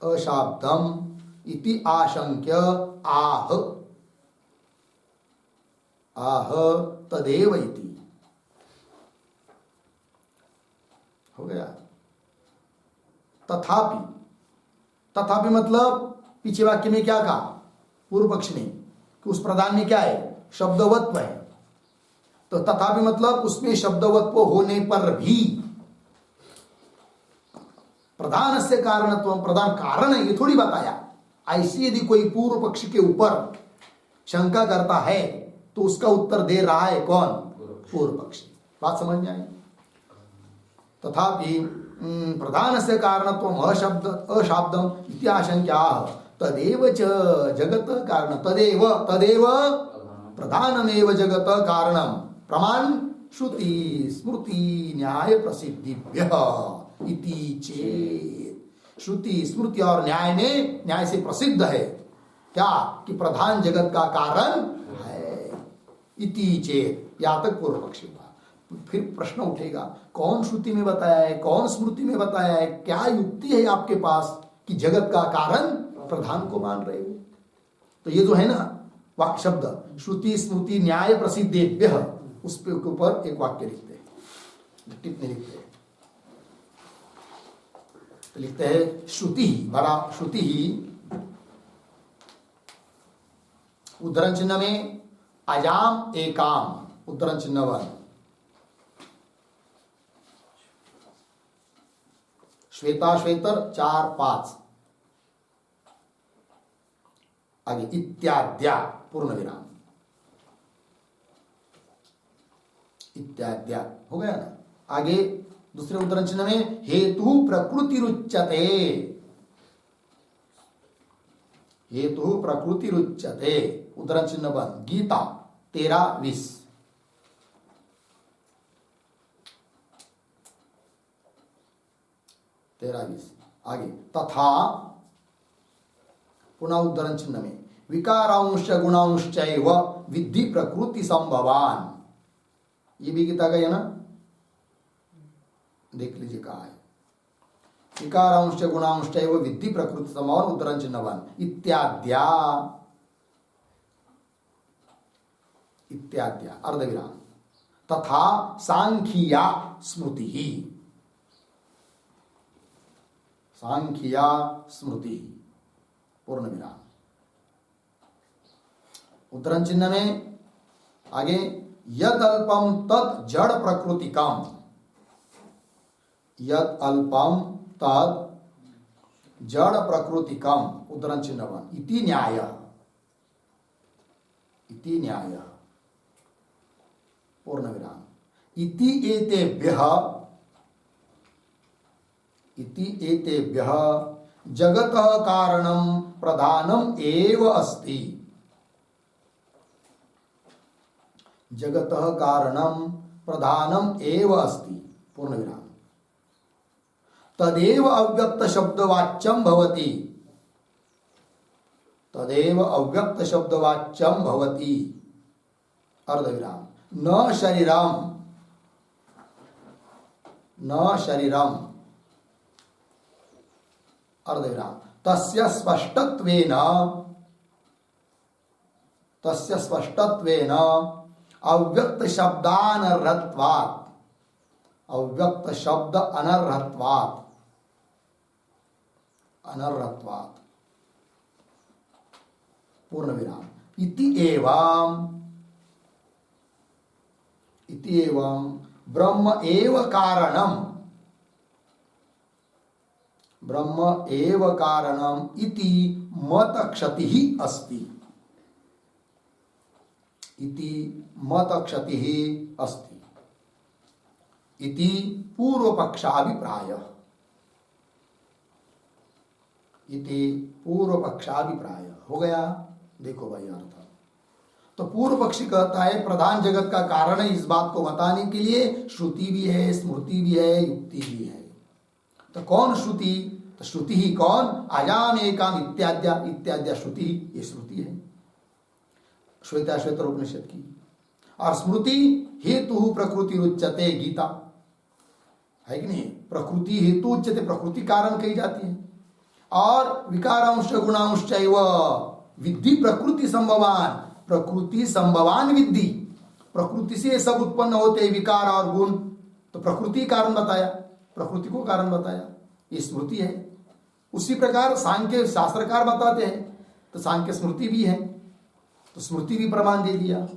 अशाब्दम इति आशंक्य आह, आह तदेव इति। हो गया। तथापि, तथापि मतलब पीछे वाक्य में क्या कहा पूर्व पक्ष ने कि उस प्रधान में क्या है? शब्दवत्व है, तो तथापि मतलब उसमें शब्दवत्व होने पर भी प्रधान से कारणत्व, प्रधान कारण है ये थोड़ी बताया। ऐसी यदि कोई पूर्व पक्ष के ऊपर शंका करता है तो उसका उत्तर दे रहा है कौन? पूर्व पक्षी। बात समझ में आई? तथापि प्रधान से कारणत्व अशब्द अशाब्दम इत्याशंक्या तदेव च जगत कारण तदेव प्रधानमेव जगत कारणम प्रमाण श्रुति स्मृति न्याय प्रसिद्धिभ्य इति चेत। श्रुति स्मृति और न्याय में, न्याय से प्रसिद्ध है क्या कि प्रधान जगत का कारण है। इति चेत, यहां तक पूर्व पक्षी हुआ। फिर प्रश्न उठेगा कौन श्रुति में बताया है, कौन स्मृति में बताया है, क्या युक्ति है आपके पास कि जगत का कारण प्रधान को मान रहे हो। तो ये जो है ना वाक्य शब्द श्रुति स्मृति न्याय प्रसिद्धेभ्य, उस पे ऊपर एक वाक्य लिखते हैं, टिप्पणी लिखते हैं। तो लिखते हैं श्रुति ही बड़ा श्रुति ही उद्धरण चिन्ह में अजाम एकाम उद्धरण चिन्ह 1 श्वेता श्वेतर 4-5 आगे इत्याद्या पूर्ण विराम इत्याद्या हो गया ना। आगे दूसरे उद्धरण चिन्ह में हेतु प्रकृति रुच्यते, हेतु प्रकृति रुच्यते उद्धरण चिन्ह 1 गीता 13-20 आगे तथा पुनः उद्धरण चिन्ह में विकारांश गुणांश्चैव विद्धि प्रकृति संभवान। ये भी गीता का है ना, देख लीजिए कहा है विकारांश गुणांश्चैव विद्धि प्रकृति संभवान उद्धरण चिन्ह 1 इत्याद्या इत्याद्या अर्धविराम तथा सांख्यिया स्मृति ही सांख्यिया स्मृति पूर्ण विराम उद्धरण चिन्ह में आगे यद अल्पम तत् जड़ प्रकृतिकम यद अल्पम तत् जड़ प्रकृतिकम उद्धरण चिन्ह 1 इति न्याय पूर्ण विराम इति एतेभ्यः जगतः कारणं प्रधानम एव अस्ति जगतः कारणं प्रधानम एव अस्ति पूर्ण विराम तदेव अव्यक्त शब्दवाच्यम भवति तदेव अव्यक्त शब्दवाच्यम भवति अर्धविराम न शरीरम अर्धविराम तस्य स्पष्टत्वेन अव्यक्त शब्दानर्हत्वात् अव्यक्त शब्द अनर्हत्वात् पूर्ण विराम इति एवं ब्रह्म एव कारणम इति मत क्षति ही अस्ति इति पूर्व पक्षाभिप्राय हो गया। देखो भाई अर्थ तो पूर्व पक्षी कहता है प्रधान जगत का कारण है, इस बात को बताने के लिए श्रुति भी है स्मृति भी है युक्ति भी है। तो कौन श्रुति? तो श्रुति ही कौन? अजाम एकाम इत्याद्या श्रुति, ये श्रुति है श्वेता श्वेतर उपनिषद की। और स्मृति हेतु प्रकृति रुच्यते गीता है कि नहीं, प्रकृति हेतु उच्यते प्रकृति कारण कही जाती है। और विकारांश गुणांश विद्धि प्रकृति संभवान, प्रकृति संभवान विद्धि, प्रकृति से सब उत्पन्न होते विकार और गुण, तो प्रकृति कारण बताया, प्रकृति को कारण बताया, ये स्मृति है। उसी प्रकार सांख्य शास्त्रकार बताते हैं तो सांख्य स्मृति भी है, तो स्मृति भी प्रमाण दे दिया।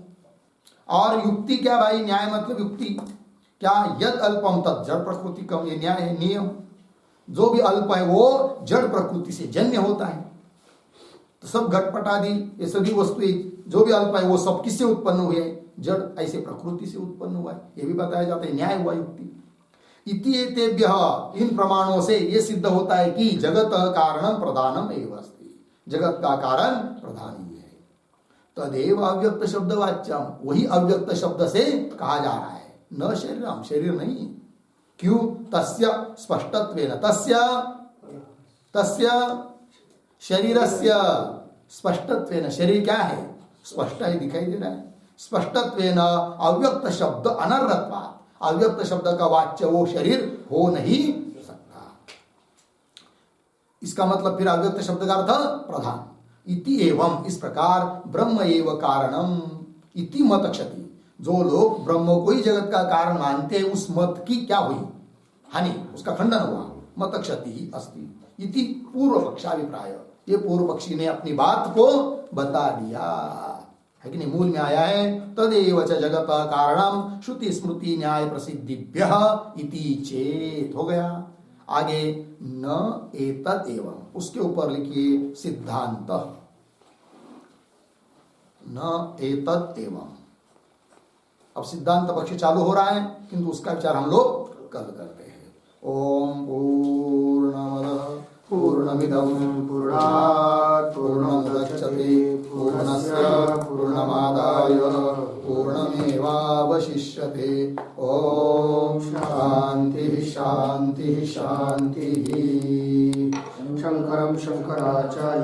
और युक्ति क्या भाई, न्याय मतलब युक्ति क्या, यद अल्पम तद जड़ प्रकृतिकम, ये न्याय है, नियम। जो भी अल्प है वो जड़ प्रकृति से जन्य होता है। तो सब घटपट आदि ये सभी वस्तुएं जो भी अल्प है वो सब किससे उत्पन्न हुए, जड़ ऐसे प्रकृति से उत्पन्न हुआ है, ये भी बताया जाता है, न्याय हुआ युक्ति। इति एतेभ्यः, इन प्रमाणों से ये सिद्ध होता है कि जगत कारणम प्रधानम एव अस्ति, जगत का कारण प्रधान ही है। तदेव अव्यक्त शब्द वाच्यम, वही अव्यक्त शब्द से कहा जा रहा है, न शरीरम, शरीर नहीं। क्यों, तस्य स्पष्टत्वेन, तस्य शरीरस्य स्पष्टत्वेन, शरीर क्या है, स्पष्ट है, दिखाई दे रहा है, स्पष्टत्वेन अव्यक्त शब्द अनर्हत्वात्, अव्यक्त शब्द का वाच्य वो शरीर हो नहीं सकता। इसका मतलब फिर अव्यक्त शब्द का अर्थ प्रधान। इति एवं, इस प्रकार ब्रह्म एव कारणम इति मत क्षति, जो लोग ब्रह्म को ही जगत का कारण मानते हैं उस मत की क्या हुई, हानि, उसका खंडन हुआ। मत क्षति अस्ति इति पूर्व पक्षाभिप्राय, ये पूर्व पक्षी ने अपनी बात को बता दिया है कि नहीं, मूल में आया है तदेव च जगत कारणम श्रुति स्मृति न्याय प्रसिद्धिभ्यः इति चेत, हो गया। आगे न एतद एवं, उसके ऊपर लिखिए सिद्धांत, न एतद एवं। अब सिद्धांत पक्ष चालू हो रहा है, किंतु उसका विचार हम लोग कल करते हैं। ओम पूर्णमदः पूर्णमिदं पूर्णात् पूर्णमुदच्यते पूर्णस्य पूर्णमादाय पूर्णमेवावशिष्यते। ओम शांति शांति शांति। शंकरं शंकराचार्य